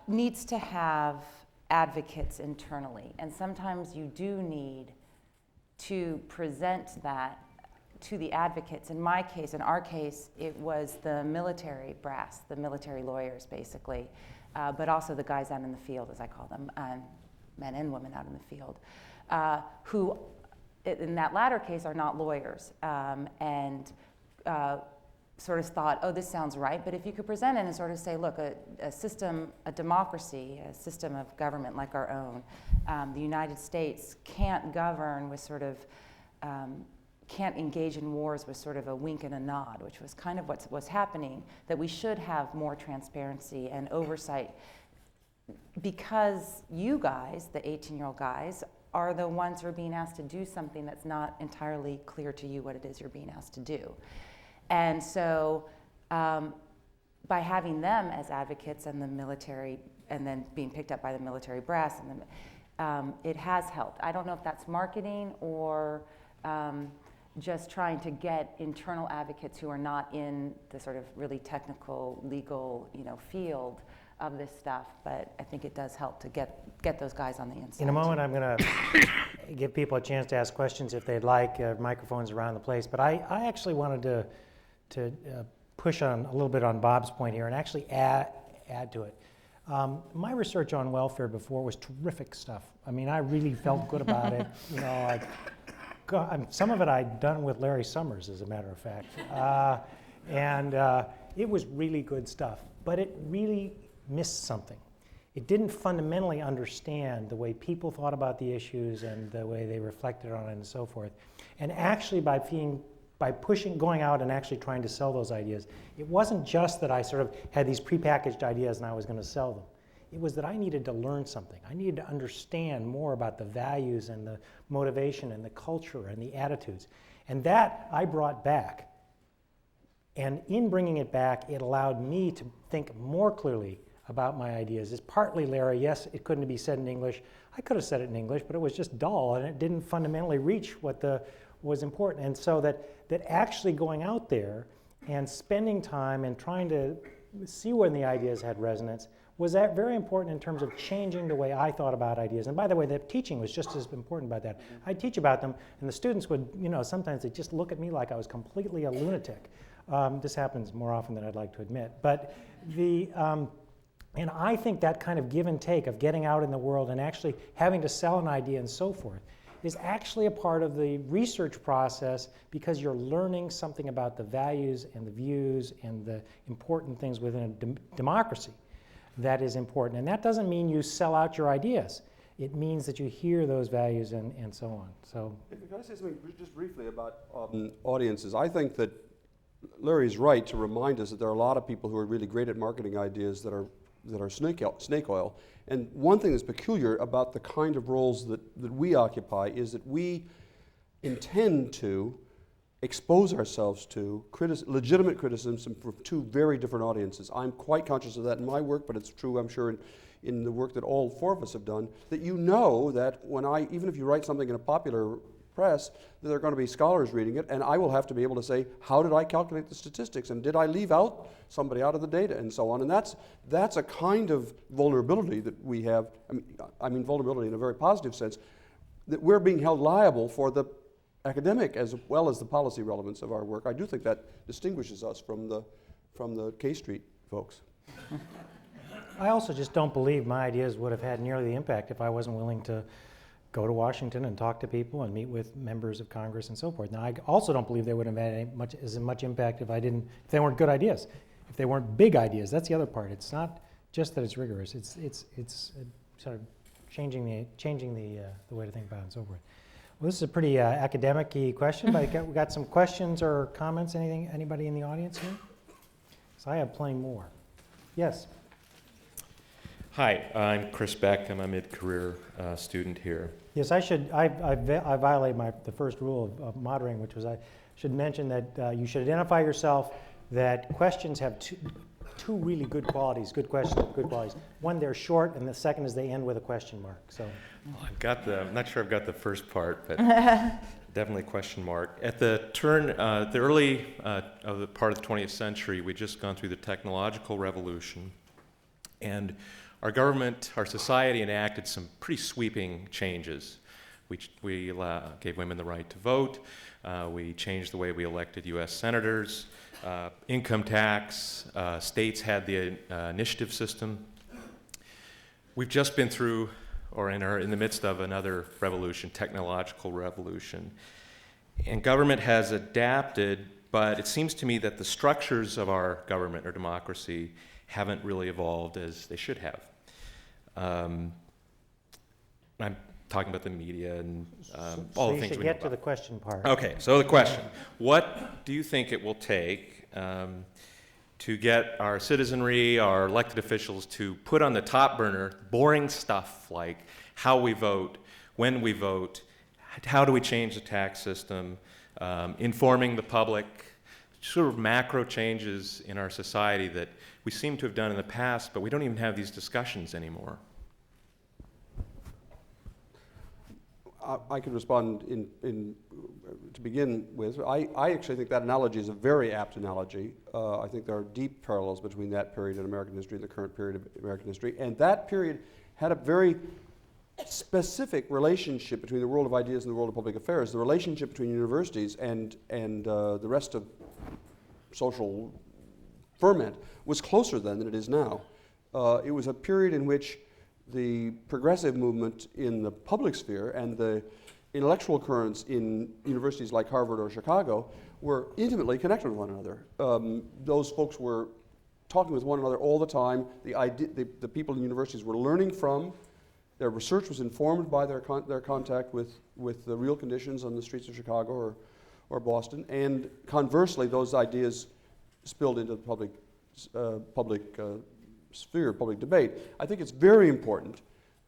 needs to have advocates internally. And sometimes you do need to present that to the advocates. In my case, in our case, it was the military brass, the military lawyers, basically, but also the guys out in the field, as I call them, men and women out in the field, who, in that latter case, are not lawyers, and sort of thought, oh, this sounds right, but if you could present it and sort of say, look, a system, a democracy, a system of government like our own, the United States can't govern with sort of, can't engage in wars with sort of a wink and a nod, which was kind of what was happening, that we should have more transparency and oversight because you guys, the 18-year-old guys, are the ones who are being asked to do something that's not entirely clear to you what it is you're being asked to do. And so by having them as advocates and the military, and then being picked up by the military brass, and it has helped. I don't know if that's marketing or just trying to get internal advocates who are not in the sort of really technical, legal, field of this stuff, but I think it does help to get those guys on the inside. In a moment, I'm going to give people a chance to ask questions if they'd like. Microphones around the place, but I actually wanted to push on a little bit on Bob's point here and actually add to it. My research on welfare before was terrific stuff. I mean, I really felt good about it. Some of it I'd done with Larry Summers, as a matter of fact, and it was really good stuff. But it really missed something. It didn't fundamentally understand the way people thought about the issues and the way they reflected on it and so forth. And actually, by going out and actually trying to sell those ideas, it wasn't just that I sort of had these prepackaged ideas and I was going to sell them. It was that I needed to learn something. I needed to understand more about the values and the motivation and the culture and the attitudes. And that I brought back. And in bringing it back, it allowed me to think more clearly about my ideas. It's partly Larry. Yes, it couldn't be said in English. I could have said it in English, but it was just dull and it didn't fundamentally reach what was important. And so that actually going out there and spending time and trying to see when the ideas had resonance was that very important in terms of changing the way I thought about ideas. And by the way, the teaching was just as important about that. I'd teach about them, and the students would, sometimes they'd just look at me like I was completely a lunatic. This happens more often than I'd like to admit. But and I think that kind of give and take of getting out in the world and actually having to sell an idea and so forth is actually a part of the research process because you're learning something about the values and the views and the important things within a democracy that is important. And that doesn't mean you sell out your ideas. It means that you hear those values and so on. So, can I say something just briefly about audiences? I think that Larry's right to remind us that there are a lot of people who are really great at marketing ideas that are snake oil. And one thing that's peculiar about the kind of roles that we occupy is that we intend to expose ourselves to legitimate criticism from two very different audiences. I'm quite conscious of that in my work, but it's true, I'm sure, in the work that all four of us have done, that you know that even if you write something in a popular press, that there are going to be scholars reading it, and I will have to be able to say, how did I calculate the statistics, and did I leave out somebody out of the data, and so on. And that's a kind of vulnerability that we have, I mean vulnerability in a very positive sense, that we're being held liable for the academic as well as the policy relevance of our work. I do think that distinguishes us from the K Street folks. I also just don't believe my ideas would have had nearly the impact if I wasn't willing to go to Washington and talk to people and meet with members of Congress and so forth. Now, I also don't believe they would have had as much impact if they weren't good ideas, if they weren't big ideas. That's the other part. It's not just that it's rigorous. It's sort of changing the way to think about it and so forth. Well, this is a pretty academic-y question, but we got some questions or comments. Anybody in the audience here? So I have plenty more. Yes. Hi, I'm Chris Beck. I'm a mid-career student here. Yes, I violate the first rule of moderating, which was I should mention that you should identify yourself, that questions have two really good qualities, good questions, good qualities. One, they're short, and the second is they end with a question mark. So, well, I'm not sure I've got the first part, but definitely question mark. At the early of the part of the 20th century, we'd just gone through the technological revolution, and our government, our society enacted some pretty sweeping changes. We gave women the right to vote. We changed the way we elected U.S. senators. Income tax. States had the initiative system. We've just been through, or in the midst of, another revolution, technological revolution. And government has adapted, but it seems to me that the structures of our government or democracy haven't really evolved as they should have. I'm talking about the media and all the things we know about. So you should get to the question part. Okay, so the question. What do you think it will take to get our citizenry, our elected officials to put on the top burner boring stuff like how we vote, when we vote, how do we change the tax system, informing the public, sort of macro changes in our society that we seem to have done in the past, but we don't even have these discussions anymore? I can respond to begin with. I actually think that analogy is a very apt analogy. I think there are deep parallels between that period in American history and the current period of American history. And that period had a very specific relationship between the world of ideas and the world of public affairs. The relationship between universities and the rest of social ferment was closer then than it is now. It was a period in which the progressive movement in the public sphere and the intellectual currents in universities like Harvard or Chicago were intimately connected with one another. Those folks were talking with one another all the time. The people in universities were learning from. Their research was informed by their contact with the real conditions on the streets of Chicago or Boston. And conversely, those ideas spilled into the public sphere, public debate. I think it's very important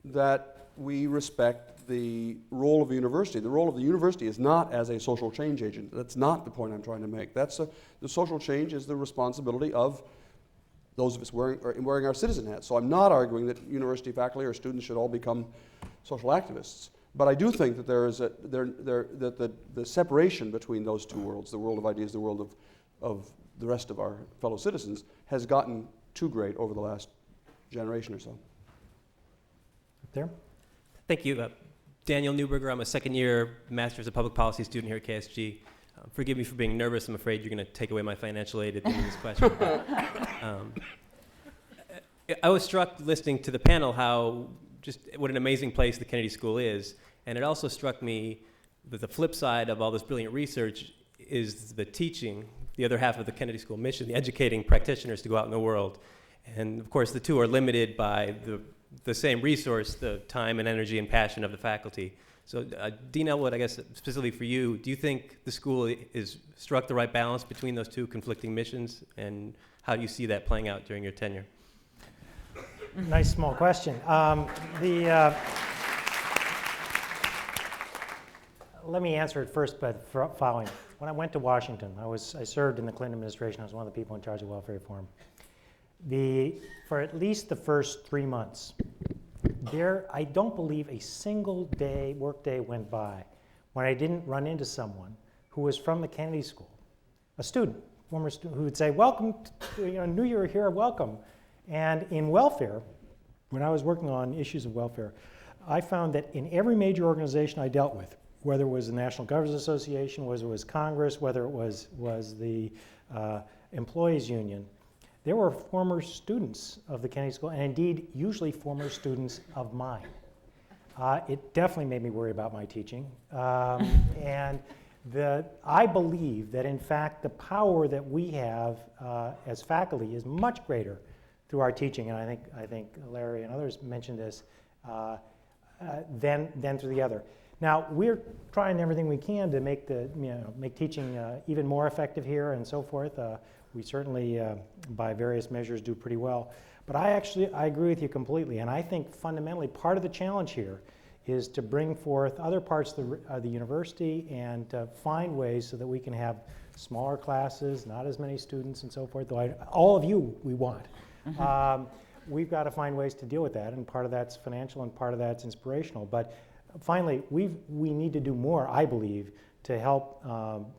that we respect the role of the university. The role of the university is not as a social change agent. That's not the point I'm trying to make. The social change is the responsibility of those of us wearing our citizen hats. So I'm not arguing that university faculty or students should all become social activists. But I do think that the separation between those two worlds, the world of ideas, the world of the rest of our fellow citizens, has gotten too great over the last generation or so. There? Thank you. Daniel Newberger. I'm a second-year Master's of Public Policy student here at KSG. Forgive me for being nervous. I'm afraid you're going to take away my financial aid at the end of this question. I was struck listening to the panel what an amazing place the Kennedy School is. And it also struck me that the flip side of all this brilliant research is the teaching, the other half of the Kennedy School mission, the educating practitioners to go out in the world. And of course, the two are limited by the same resource, the time and energy and passion of the faculty. So Dean Elwood, I guess specifically for you, do you think the school is struck the right balance between those two conflicting missions? And how do you see that playing out during your tenure? Nice small question. Let me answer it first by the following. when I went to Washington, I served in the Clinton administration. I was one of the people in charge of welfare reform. For at least the first 3 months, I don't believe a single work day went by when I didn't run into someone who was from the Kennedy School, a student, former student, who would say, welcome, knew you were here, welcome. And in welfare, when I was working on issues of welfare, I found that in every major organization I dealt with, whether it was the National Governors Association, whether it was Congress, whether it was the Employees Union, there were former students of the Kennedy School, and indeed, usually former students of mine. It definitely made me worry about my teaching. And I believe that, in fact, the power that we have as faculty is much greater through our teaching, and I think Larry and others mentioned this, than through the other. Now, we're trying everything we can to make teaching even more effective here and so forth. We certainly, by various measures, do pretty well. But I agree with you completely, and I think fundamentally part of the challenge here is to bring forth other parts of the university and to find ways so that we can have smaller classes, not as many students and so forth, though all of you we want. We've got to find ways to deal with that, and part of that's financial and part of that's inspirational. But finally, we need to do more, I believe, to help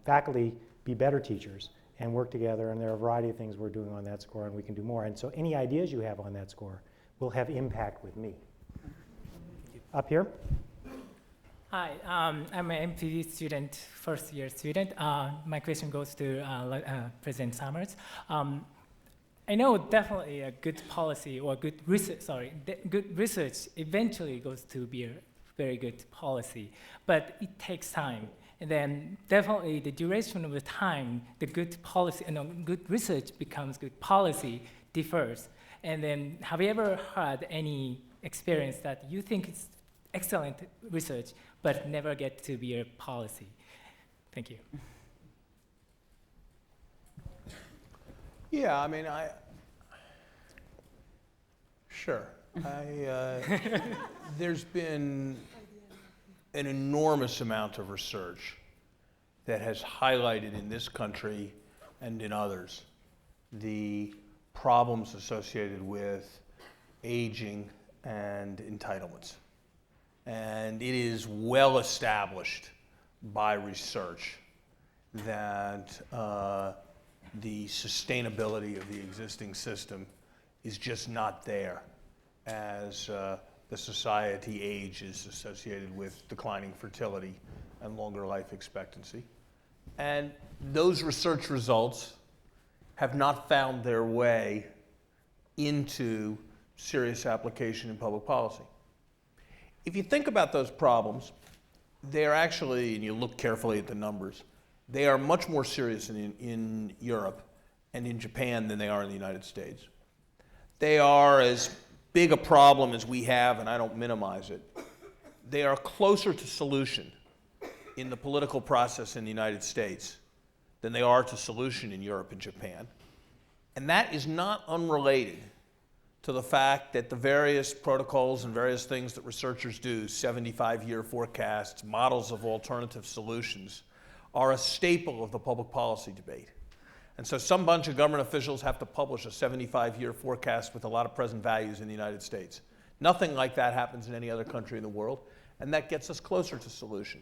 faculty be better teachers and work together, and there are a variety of things we're doing on that score, and we can do more. And so any ideas you have on that score will have impact with me. Up here. Hi, I'm an MPD student, first year student. My question goes to President Summers. I know definitely a good policy or good research eventually goes to be a very good policy, but it takes time. And then definitely the duration of the time, the good policy and good research becomes good policy differs. And then have you ever had any experience that you think is excellent research, but never get to be a policy? Thank you. Yeah, I mean, sure. There's been an enormous amount of research that has highlighted in this country and in others the problems associated with aging and entitlements. And it is well established by research that the sustainability of the existing system is just not there as the society ages associated with declining fertility and longer life expectancy. And those research results have not found their way into serious application in public policy. If you think about those problems, they're actually, and you look carefully at the numbers, they are much more serious in Europe and in Japan than they are in the United States. They are as big a problem as we have, and I don't minimize it. They are closer to solution in the political process in the United States than they are to solution in Europe and Japan. And that is not unrelated to the fact that the various protocols and various things that researchers do, 75-year forecasts, models of alternative solutions, are a staple of the public policy debate. And so some bunch of government officials have to publish a 75-year forecast with a lot of present values in the United States. Nothing like that happens in any other country in the world, and that gets us closer to solution.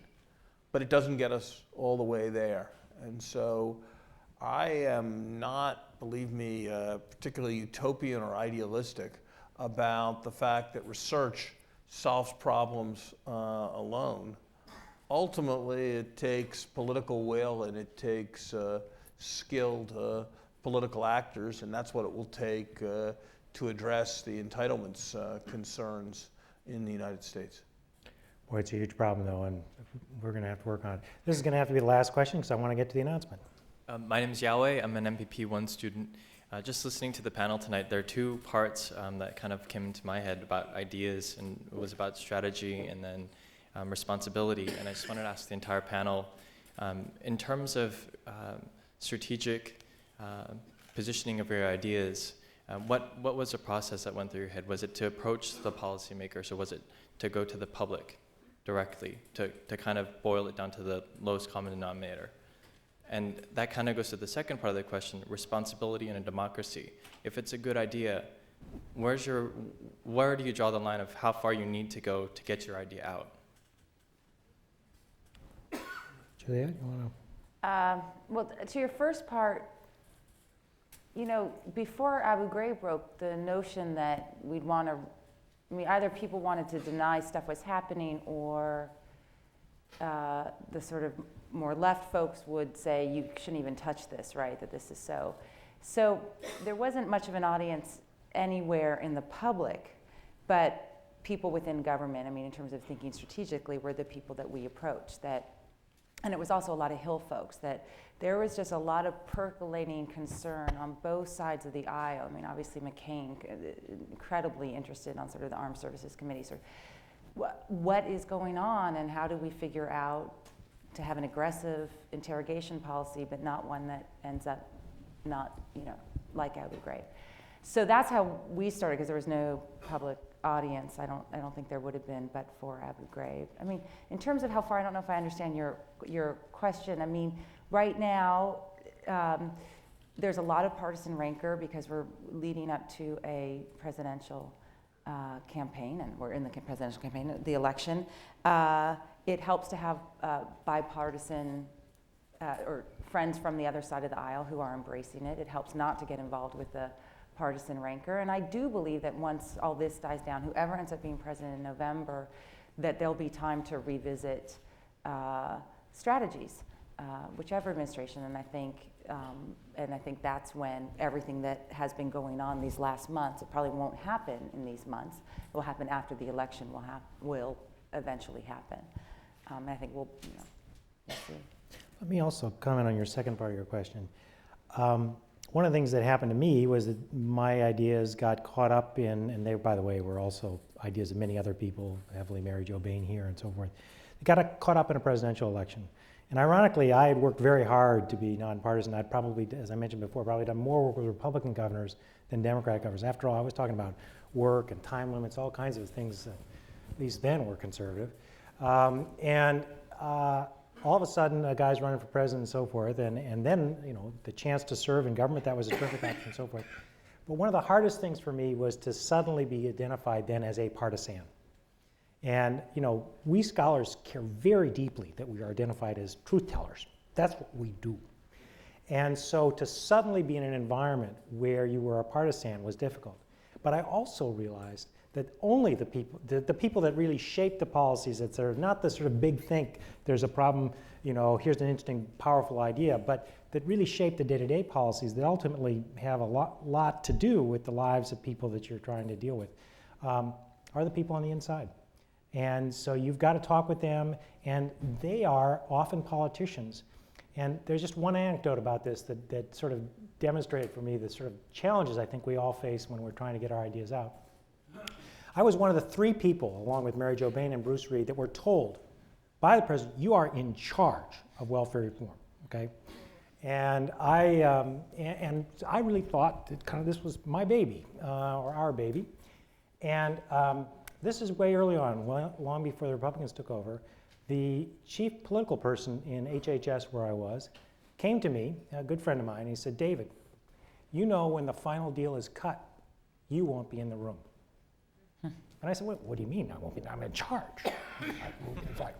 But it doesn't get us all the way there. And so I am not, believe me, particularly utopian or idealistic about the fact that research solves problems alone. Ultimately, it takes political will and it takes skilled political actors, and that's what it will take to address the entitlements concerns in the United States. Boy, it's a huge problem, though, and we're going to have to work on it. This is going to have to be the last question because I want to get to the announcement. My name is Yahweh. I'm an MPP 1 student. Just listening to the panel tonight, there are two parts that kind of came into my head about ideas, and it was about strategy and then responsibility. And I just wanted to ask the entire panel, in terms of strategic positioning of your ideas, what was the process that went through your head? Was it to approach the policymakers, or was it to go to the public directly, to kind of boil it down to the lowest common denominator? And that kind of goes to the second part of the question, responsibility in a democracy. If it's a good idea, where do you draw the line of how far you need to go to get your idea out? Juliet, you want to? Well, to your first part, you know, before Abu Ghraib broke, the notion that we'd want to, I mean, either people wanted to deny stuff was happening, or the sort of more left folks would say, you shouldn't even touch this, right, that this is so. So there wasn't much of an audience anywhere in the public, but people within government, I mean, in terms of thinking strategically, were the people that we approached. And it was also a lot of Hill folks, that there was just a lot of percolating concern on both sides of the aisle. I mean, obviously McCain, incredibly interested on sort of the Armed Services Committee, sort of what is going on, and how do we figure out to have an aggressive interrogation policy, but not one that ends up not, you know, like Abu Ghraib. So that's how we started, because there was no public audience. I don't think there would have been, but for Abu Ghraib. I mean, in terms of how far, I don't know if I understand your question. I mean, right now, there's a lot of partisan rancor because we're leading up to a presidential campaign, and we're in the presidential campaign, the election. It helps to have bipartisan or friends from the other side of the aisle who are embracing it. It helps not to get involved with the partisan rancor. And I do believe that once all this dies down, whoever ends up being president in November, that there'll be time to revisit strategies, whichever administration. And I think that's when everything that has been going on these last months, it probably won't happen in these months. It will happen after the election will eventually happen. And I think we'll see. Let me also comment on your second part of your question. One of the things that happened to me was that my ideas got caught up in, and they, by the way, were also ideas of many other people, heavily Mary Jo Bain here and so forth. They got caught up in a presidential election. And ironically, I had worked very hard to be nonpartisan. I'd probably, as I mentioned before, probably done more work with Republican governors than Democratic governors. After all, I was talking about work and time limits, all kinds of things that at least then were conservative. All of a sudden, a guy's running for president and so forth, and then, you know, the chance to serve in government, that was a terrific option and so forth. But one of the hardest things for me was to suddenly be identified then as a partisan. And, you know, we scholars care very deeply that we are identified as truth tellers. That's what we do. And so to suddenly be in an environment where you were a partisan was difficult. But I also realized that only the people that really shape the policies, that sort of not the sort of big think, there's a problem, you know, here's an interesting, powerful idea, but that really shape the day-to-day policies that ultimately have a lot to do with the lives of people that you're trying to deal with, are the people on the inside. And so you've got to talk with them, and they are often politicians. And there's just one anecdote about this that sort of demonstrated for me the sort of challenges I think we all face when we're trying to get our ideas out. I was one of the 3 people, along with Mary Jo Bain and Bruce Reed, that were told by the president, you are in charge of welfare reform, okay? And I really thought that kind of this was my baby, or our baby. And this is way early on, long before the Republicans took over. The chief political person in HHS, where I was, came to me, a good friend of mine, and he said, David, you know when the final deal is cut, you won't be in the room. And I said, what do you mean I won't be? I'm in charge. It's like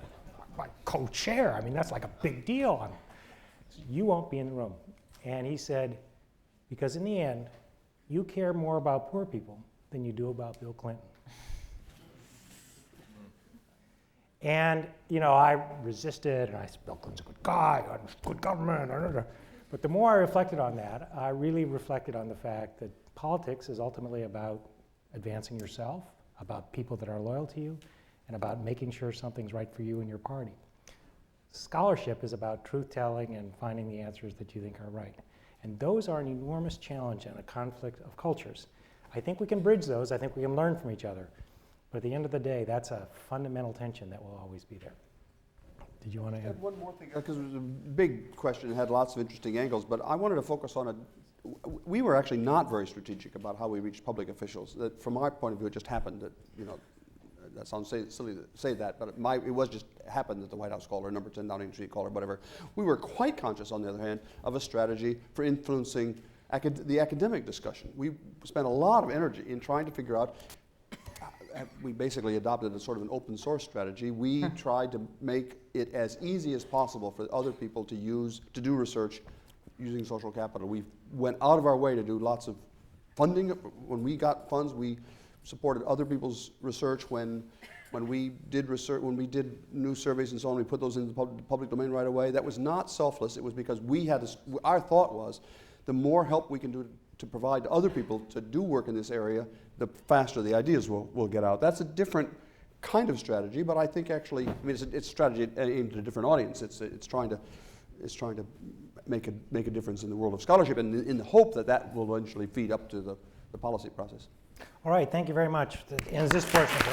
my co-chair. I mean, that's like a big deal. You won't be in the room. And he said, because in the end, you care more about poor people than you do about Bill Clinton. And, you know, I resisted, and I said, Bill Clinton's a good guy, good government. But the more I reflected on that, I really reflected on the fact that politics is ultimately about advancing yourself, about people that are loyal to you, and about making sure something's right for you and your party. Scholarship is about truth-telling and finding the answers that you think are right. And those are an enormous challenge and a conflict of cultures. I think we can bridge those. I think we can learn from each other. But at the end of the day, that's a fundamental tension that will always be there. Did you want to add? One more thing, because it was a big question, it had lots of interesting angles, but I wanted to focus on it. We were actually not very strategic about how we reached public officials. That, from my point of view, it just happened that, you know, that sounds silly to say that, but it was just happened that the White House called her, number 10 Downing Street called her, whatever. We were quite conscious, on the other hand, of a strategy for influencing the academic discussion. We spent a lot of energy in trying to figure out. We basically adopted a sort of an open source strategy. We tried to make it as easy as possible for other people to do research using social capital. We went out of our way to do lots of funding. When we got funds, we supported other people's research. When we did research, when we did new surveys and so on, we put those in the public domain right away. That was not selfless. It was because our thought was, the more help we can do to provide to other people to do work in this area, the faster the ideas will get out. That's a different kind of strategy, but I think actually, I mean, it's a strategy aimed at a different audience. It's trying to make a difference in the world of scholarship, and in the hope that will eventually feed up to the policy process. All right, thank you very much. That ends this portion of the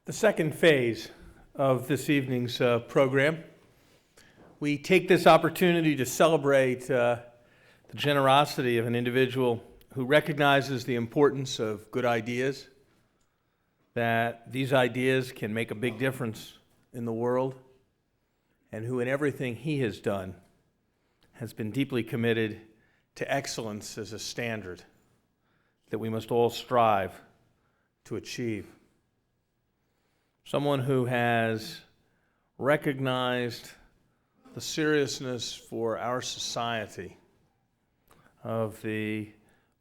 The second phase of this evening's program, we take this opportunity to celebrate the generosity of an individual who recognizes the importance of good ideas, that these ideas can make a big difference in the world, and who in everything he has done has been deeply committed to excellence as a standard that we must all strive to achieve. Someone who has recognized the seriousness for our society of the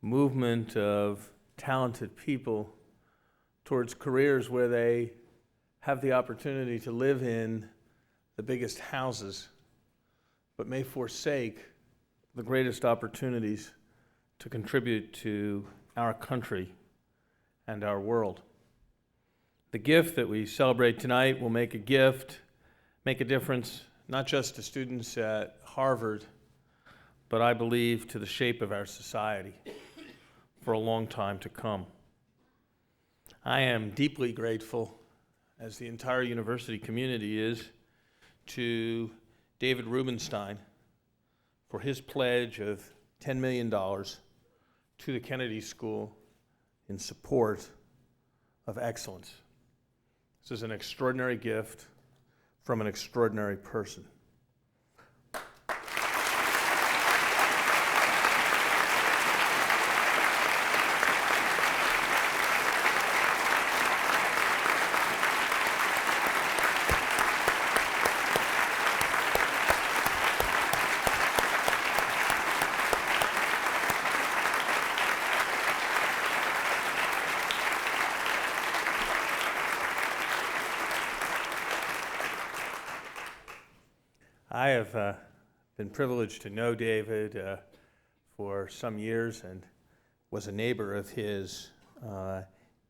movement of talented people towards careers where they have the opportunity to live in the biggest houses, but may forsake the greatest opportunities to contribute to our country and our world. The gift that we celebrate tonight will make a difference, not just to students at Harvard, but I believe to the shape of our society for a long time to come. I am deeply grateful, as the entire university community is, to David Rubenstein for his pledge of $10 million to the Kennedy School in support of excellence. This is an extraordinary gift from an extraordinary person. I have been privileged to know David for some years and was a neighbor of his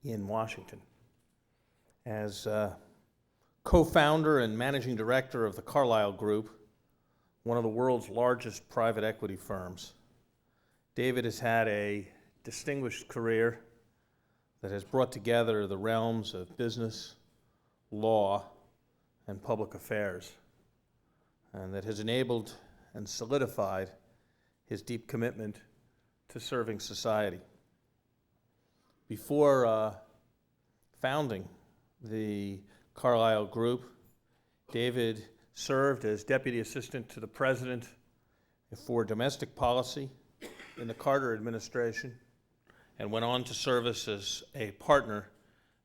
in Washington. As co-founder and managing director of the Carlyle Group, one of the world's largest private equity firms, David has had a distinguished career that has brought together the realms of business, law, and public affairs, and that has enabled and solidified his deep commitment to serving society. Before founding the Carlyle Group, David served as Deputy Assistant to the President for Domestic Policy in the Carter administration and went on to service as a partner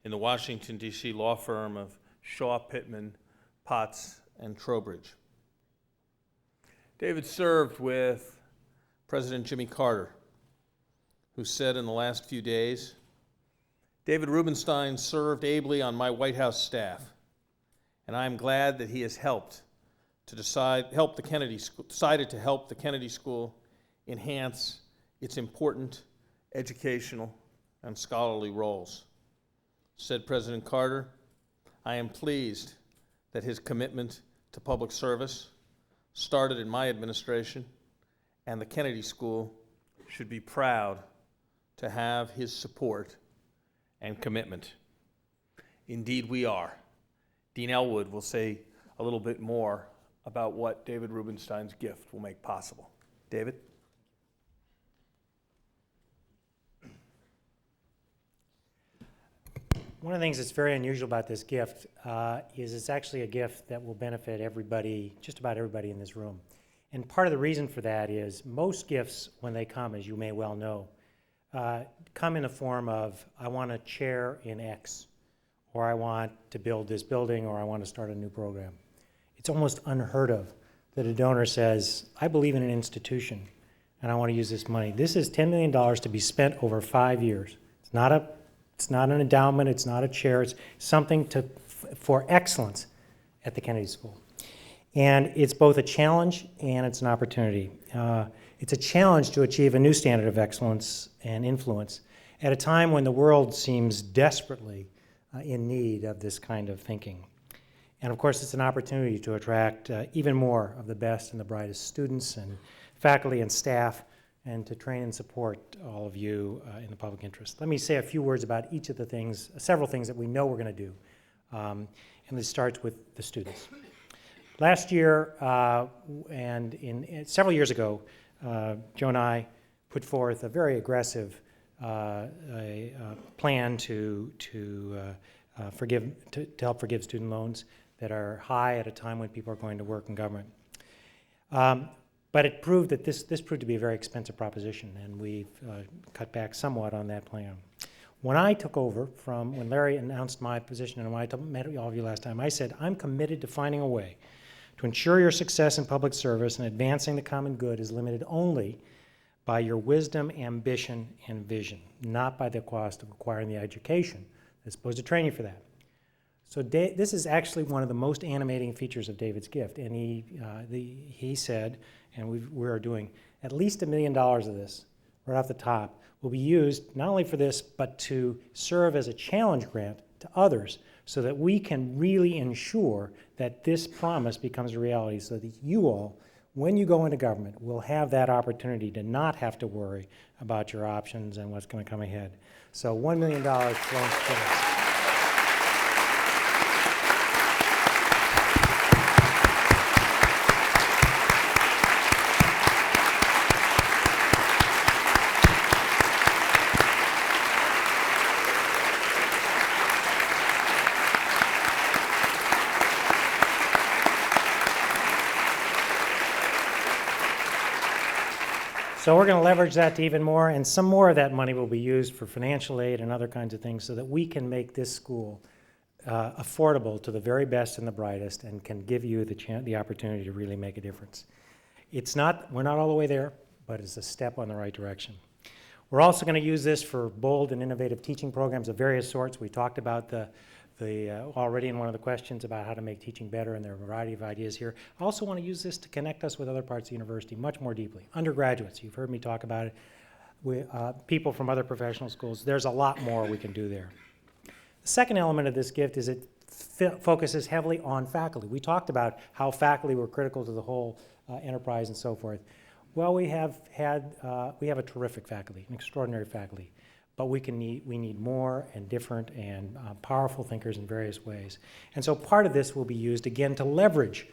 in the Washington, D.C. law firm of Shaw, Pittman, Potts, and Trowbridge. David served with President Jimmy Carter, who said in the last few days, "David Rubenstein served ably on my White House staff, and I am glad that he has decided to help the Kennedy School enhance its important educational and scholarly roles." Said President Carter, "I am pleased that his commitment to public service started in my administration, and the Kennedy School should be proud to have his support and commitment. Indeed, we are. Dean Elwood will say a little bit more about what David Rubenstein's gift will make possible. David? One of the things that's very unusual about this gift is it's actually a gift that will benefit everybody, just about everybody in this room. And part of the reason for that is most gifts, when they come, as you may well know, come in the form of, I want a chair in X, or I want to build this building, or I want to start a new program. It's almost unheard of that a donor says, I believe in an institution, and I want to use this money. This is $10 million to be spent over 5 years. It's not an endowment, it's not a chair, it's something for excellence at the Kennedy School. And it's both a challenge and it's an opportunity. It's a challenge to achieve a new standard of excellence and influence at a time when the world seems desperately in need of this kind of thinking. And of course, it's an opportunity to attract even more of the best and the brightest students and faculty and staff, and to train and support all of you in the public interest. Let me say a few words about each of the things, several things that we know we're going to do. And this starts with the students. Last year, and several years ago, Joe and I put forth a very aggressive plan to help forgive student loans that are high at a time when people are going to work in government. But it proved that this proved to be a very expensive proposition, and we've cut back somewhat on that plan. When I took over when Larry announced my position and when I met all of you last time, I said, I'm committed to finding a way to ensure your success in public service and advancing the common good is limited only by your wisdom, ambition, and vision, not by the cost of acquiring the education that's supposed to train you for that. So this is actually one of the most animating features of David's gift, and he said, and we are doing at least $1 million of this right off the top, will be used not only for this, but to serve as a challenge grant to others so that we can really ensure that this promise becomes a reality so that you all, when you go into government, will have that opportunity to not have to worry about your options and what's going to come ahead. So $1 million flowing to us. So we're going to leverage that to even more, and some more of that money will be used for financial aid and other kinds of things so that we can make this school affordable to the very best and the brightest and can give you the opportunity to really make a difference. We're not all the way there, but it's a step on the right direction. We're also going to use this for bold and innovative teaching programs of various sorts. We talked about already in one of the questions about how to make teaching better, and there are a variety of ideas here. I also want to use this to connect us with other parts of the university much more deeply. Undergraduates, you've heard me talk about it. People from other professional schools, there's a lot more we can do there. The second element of this gift is it focuses heavily on faculty. We talked about how faculty were critical to the whole enterprise and so forth. Well, we have a terrific faculty, an extraordinary faculty. But we need more and different and powerful thinkers in various ways. And so part of this will be used, again, to leverage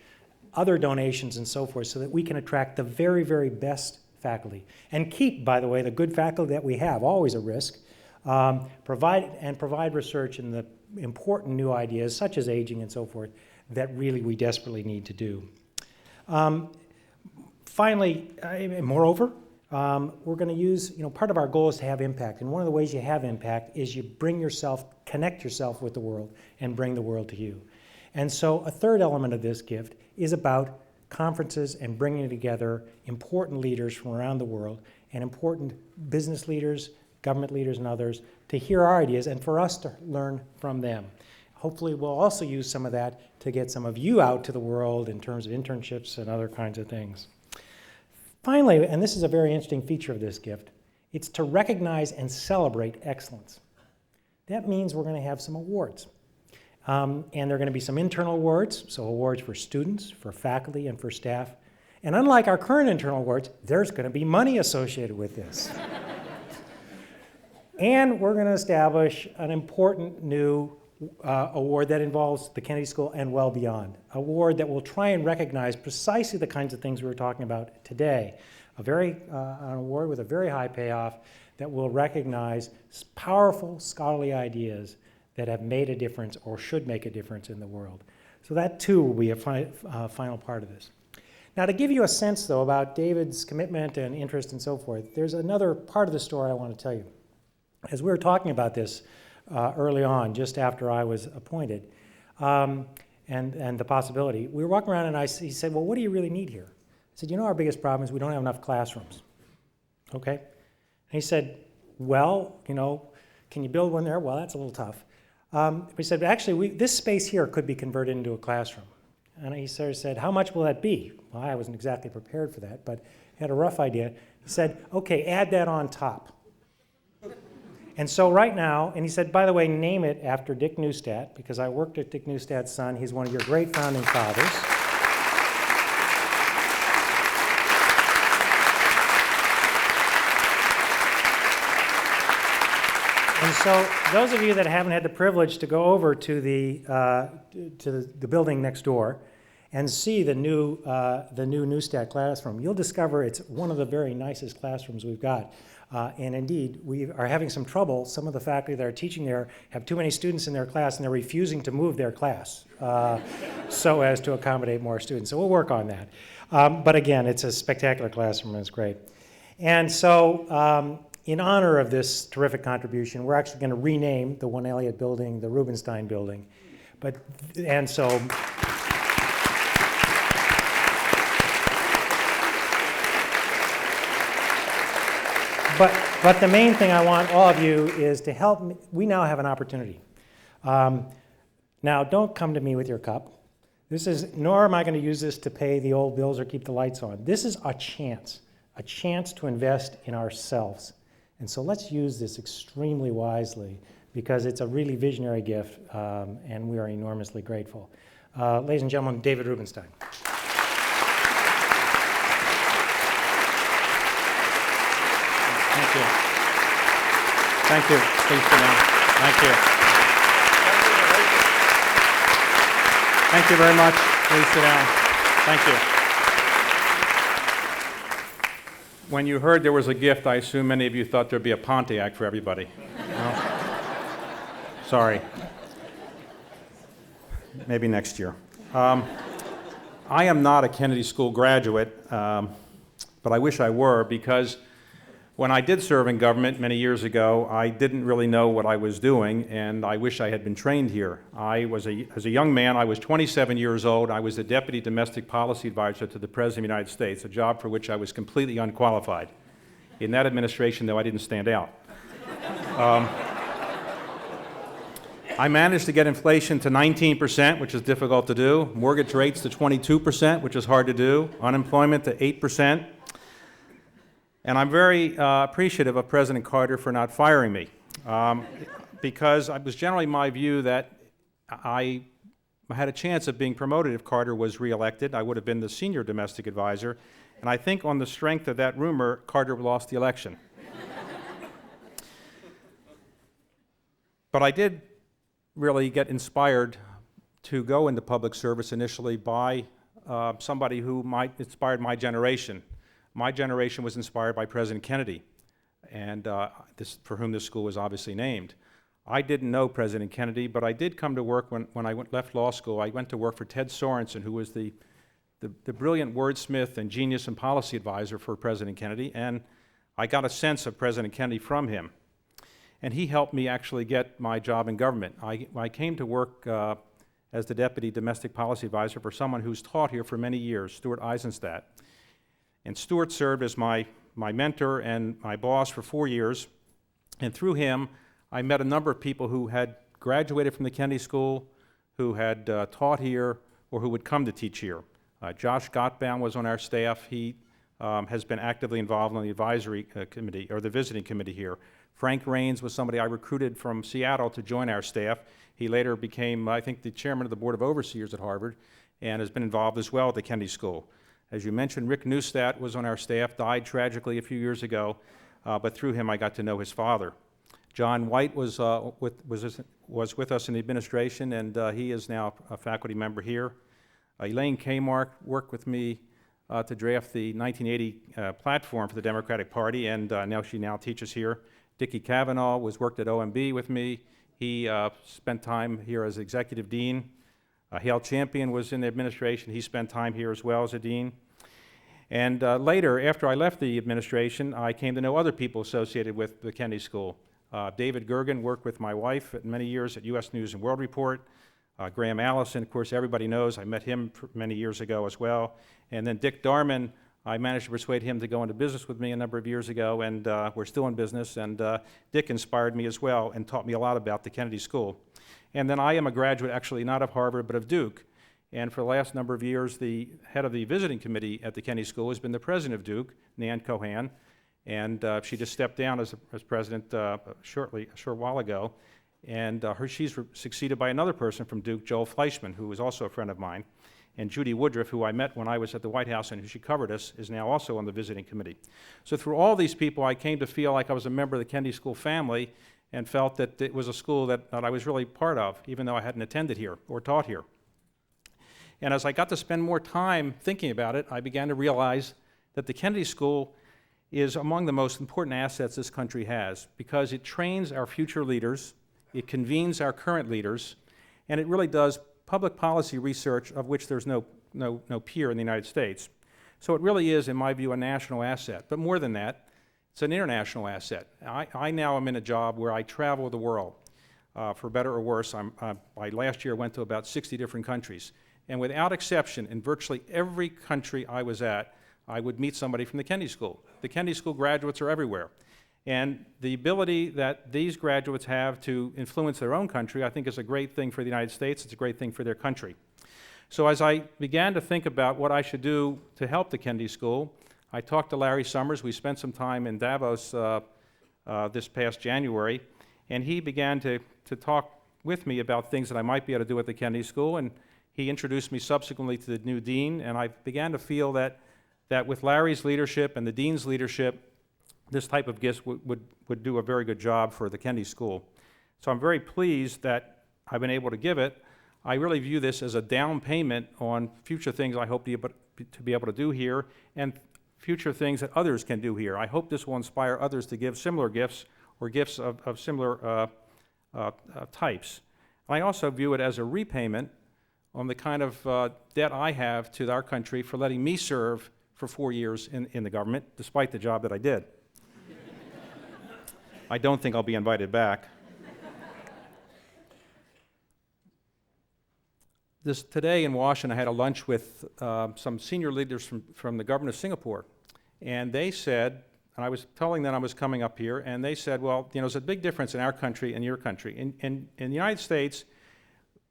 other donations and so forth so that we can attract the very, very best faculty. And keep, by the way, the good faculty that we have, always a risk, provide research in the important new ideas, such as aging and so forth, that really we desperately need to do. Finally, moreover, we're going to use, part of our goal is to have impact. And one of the ways you have impact is you connect yourself with the world and bring the world to you. And so a third element of this gift is about conferences and bringing together important leaders from around the world and important business leaders, government leaders, and others to hear our ideas and for us to learn from them. Hopefully we'll also use some of that to get some of you out to the world in terms of internships and other kinds of things. Finally, and this is a very interesting feature of this gift, it's to recognize and celebrate excellence. That means we're going to have some awards. And there are going to be some internal awards, so awards for students, for faculty, and for staff. And unlike our current internal awards, there's going to be money associated with this. And we're going to establish an important new award that involves the Kennedy School and well beyond. Award that will try and recognize precisely the kinds of things we were talking about today. An award with a very high payoff that will recognize powerful scholarly ideas that have made a difference or should make a difference in the world. So that too will be a final part of this. Now, to give you a sense though about David's commitment and interest and so forth, there's another part of the story I want to tell you. As we were talking about this early on, just after I was appointed, and the possibility, we were walking around and he said, well, what do you really need here? I said, you know, our biggest problem is we don't have enough classrooms. Okay? And he said, well, you know, can you build one there? Well, that's a little tough. He said, actually, this space here could be converted into a classroom. And he sort of said, how much will that be? Well, I wasn't exactly prepared for that, but had a rough idea. He said, okay, add that on top. And so right now, and he said, by the way, name it after Dick Neustadt, because I worked at Dick Neustadt's son. He's one of your great founding fathers. And so those of you that haven't had the privilege to go over to the building next door and see the new Neustadt classroom, you'll discover it's one of the very nicest classrooms we've got. And indeed, we are having some trouble. Some of the faculty that are teaching there have too many students in their class, and they're refusing to move their class so as to accommodate more students. So we'll work on that. But again, it's a spectacular classroom, and it's great. And so in honor of this terrific contribution, we're actually going to rename the One Elliott building the Rubenstein building. But the main thing I want all of you is to help me. We now have an opportunity. Now, don't come to me with your cup. Nor am I going to use this to pay the old bills or keep the lights on. This is a chance to invest in ourselves. And so let's use this extremely wisely because it's a really visionary gift, and we are enormously grateful. Ladies and gentlemen, David Rubenstein. Thank you. Thank you. Please sit down. Thank you. Thank you very much. Please sit down. Thank you. When you heard there was a gift, I assume many of you thought there'd be a Pontiac for everybody. No? Sorry. Maybe next year. I am not a Kennedy School graduate, but I wish I were, because when I did serve in government many years ago, I didn't really know what I was doing, and I wish I had been trained here. As a young man, I was 27 years old. I was the Deputy Domestic Policy Advisor to the President of the United States, a job for which I was completely unqualified. In that administration, though, I didn't stand out. I managed to get inflation to 19%, which is difficult to do, mortgage rates to 22%, which is hard to do, unemployment to 8%. And I'm very appreciative of President Carter for not firing me, because it was generally my view that I had a chance of being promoted if Carter was reelected. I would have been the senior domestic advisor, and I think on the strength of that rumor, Carter lost the election. But I did really get inspired to go into public service initially by somebody who inspired my generation. My generation was inspired by President Kennedy, and for whom this school was obviously named. I didn't know President Kennedy, but I did come to work when I left law school. I went to work for Ted Sorensen, who was the brilliant wordsmith and genius and policy advisor for President Kennedy, and I got a sense of President Kennedy from him. And he helped me actually get my job in government. I came to work as the Deputy Domestic Policy Advisor for someone who's taught here for many years, Stuart Eisenstadt. And Stuart served as my mentor and my boss for 4 years. And through him, I met a number of people who had graduated from the Kennedy School, who had taught here, or who would come to teach here. Josh Gottbaum was on our staff. He has been actively involved on the advisory committee, or the visiting committee here. Frank Raines was somebody I recruited from Seattle to join our staff. He later became, I think, the chairman of the Board of Overseers at Harvard, and has been involved as well at the Kennedy School. As you mentioned, Rick Neustadt was on our staff, died tragically a few years ago, but through him I got to know his father. John White was with us in the administration, and he is now a faculty member here. Elaine Kmark worked with me to draft the 1980 platform for the Democratic Party, and she now teaches here. Dickie Kavanaugh worked at OMB with me. He spent time here as executive dean. Hale Champion was in the administration. He spent time here as well as a dean. And later, after I left the administration, I came to know other people associated with the Kennedy School. David Gergen worked with my wife for many years at U.S. News and World Report. Graham Allison, of course, everybody knows. I met him many years ago as well. And then Dick Darman, I managed to persuade him to go into business with me a number of years ago, and we're still in business. And Dick inspired me as well and taught me a lot about the Kennedy School. And then I am a graduate, actually not of Harvard, but of Duke. And for the last number of years, the head of the visiting committee at the Kennedy School has been the president of Duke, Nan Cohan. And she just stepped down as president a short while ago. And she's succeeded by another person from Duke, Joel Fleischman, who was also a friend of mine. And Judy Woodruff, who I met when I was at the White House and who she covered us, is now also on the visiting committee. So through all these people, I came to feel like I was a member of the Kennedy School family and felt that it was a school that I was really part of, even though I hadn't attended here or taught here. And as I got to spend more time thinking about it, I began to realize that the Kennedy School is among the most important assets this country has, because it trains our future leaders, it convenes our current leaders, and it really does public policy research of which there's no peer in the United States. So it really is, in my view, a national asset. But more than that, it's an international asset. I now am in a job where I travel the world, for better or worse. I last year went to about 60 different countries. And without exception, in virtually every country I was at, I would meet somebody from the Kennedy School. The Kennedy School graduates are everywhere. And the ability that these graduates have to influence their own country, I think, is a great thing for the United States. It's a great thing for their country. So as I began to think about what I should do to help the Kennedy School, I talked to Larry Summers. We spent some time in Davos this past January, and he began to talk with me about things that I might be able to do at the Kennedy School, and he introduced me subsequently to the new dean, and I began to feel that with Larry's leadership and the dean's leadership, this type of gift would do a very good job for the Kennedy School. So I'm very pleased that I've been able to give it. I really view this as a down payment on future things I hope to be able to do here, and future things that others can do here. I hope this will inspire others to give similar gifts or gifts of similar types. I also view it as a repayment on the kind of debt I have to our country for letting me serve for 4 years in the government, despite the job that I did. I don't think I'll be invited back. Today in Washington, I had a lunch with some senior leaders from the government of Singapore, and they said, and I was telling them I was coming up here, and they said, well, you know, there's a big difference in our country and your country. In the United States,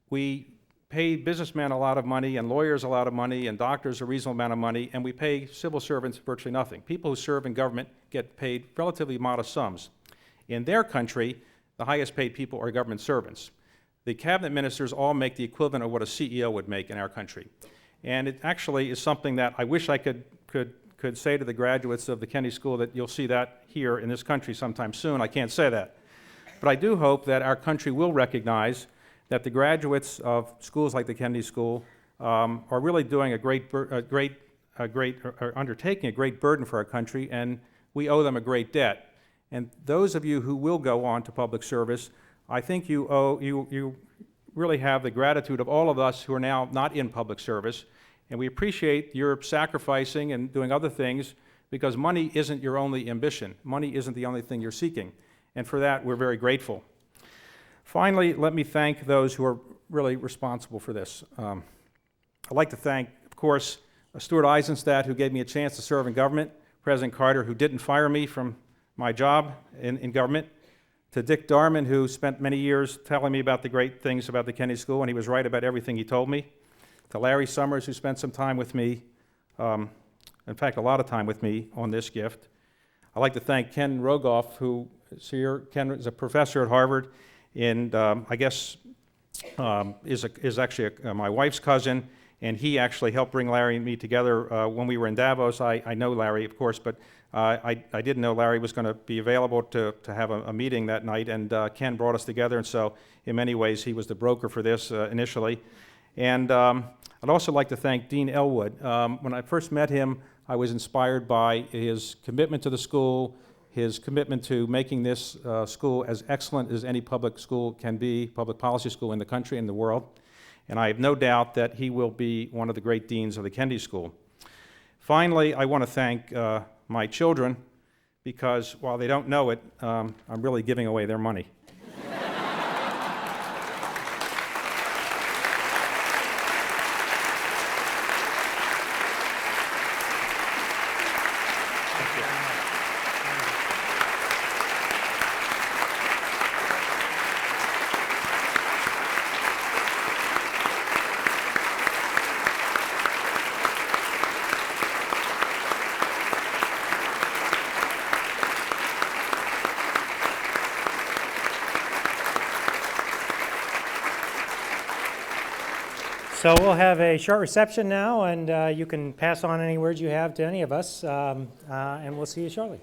we pay businessmen a lot of money, and lawyers a lot of money, and doctors a reasonable amount of money, and we pay civil servants virtually nothing. People who serve in government get paid relatively modest sums. In their country, the highest paid people are government servants. The cabinet ministers all make the equivalent of what a CEO would make in our country. And it actually is something that I wish I could say to the graduates of the Kennedy School that you'll see that here in this country sometime soon. I can't say that. But I do hope that our country will recognize that the graduates of schools like the Kennedy School are really doing undertaking a great burden for our country, and we owe them a great debt. And those of you who will go on to public service, I think you really have the gratitude of all of us who are now not in public service, and we appreciate your sacrificing and doing other things, because money isn't your only ambition. Money isn't the only thing you're seeking, and for that we're very grateful. Finally, let me thank those who are really responsible for this. I'd like to thank, of course, Stuart Eisenstadt, who gave me a chance to serve in government, President Carter, who didn't fire me from my job in government, to Dick Darman, who spent many years telling me about the great things about the Kennedy School, and he was right about everything he told me, to Larry Summers, who spent some time with me, in fact, a lot of time with me on this gift. I'd like to thank Ken Rogoff, who is here. Ken is a professor at Harvard, and I guess is actually my wife's cousin, And he actually helped bring Larry and me together when we were in Davos. I know Larry, of course, but I didn't know Larry was going to be available to have a meeting that night, and Ken brought us together, and so in many ways he was the broker for this initially. And I'd also like to thank Dean Elwood. When I first met him, I was inspired by his commitment to the school, his commitment to making this school as excellent as any public school can be, public policy school in the country and the world. And I have no doubt that he will be one of the great deans of the Kennedy School. Finally, I want to thank my children, because while they don't know it, I'm really giving away their money. So we'll have a short reception now, and you can pass on any words you have to any of us, and we'll see you shortly.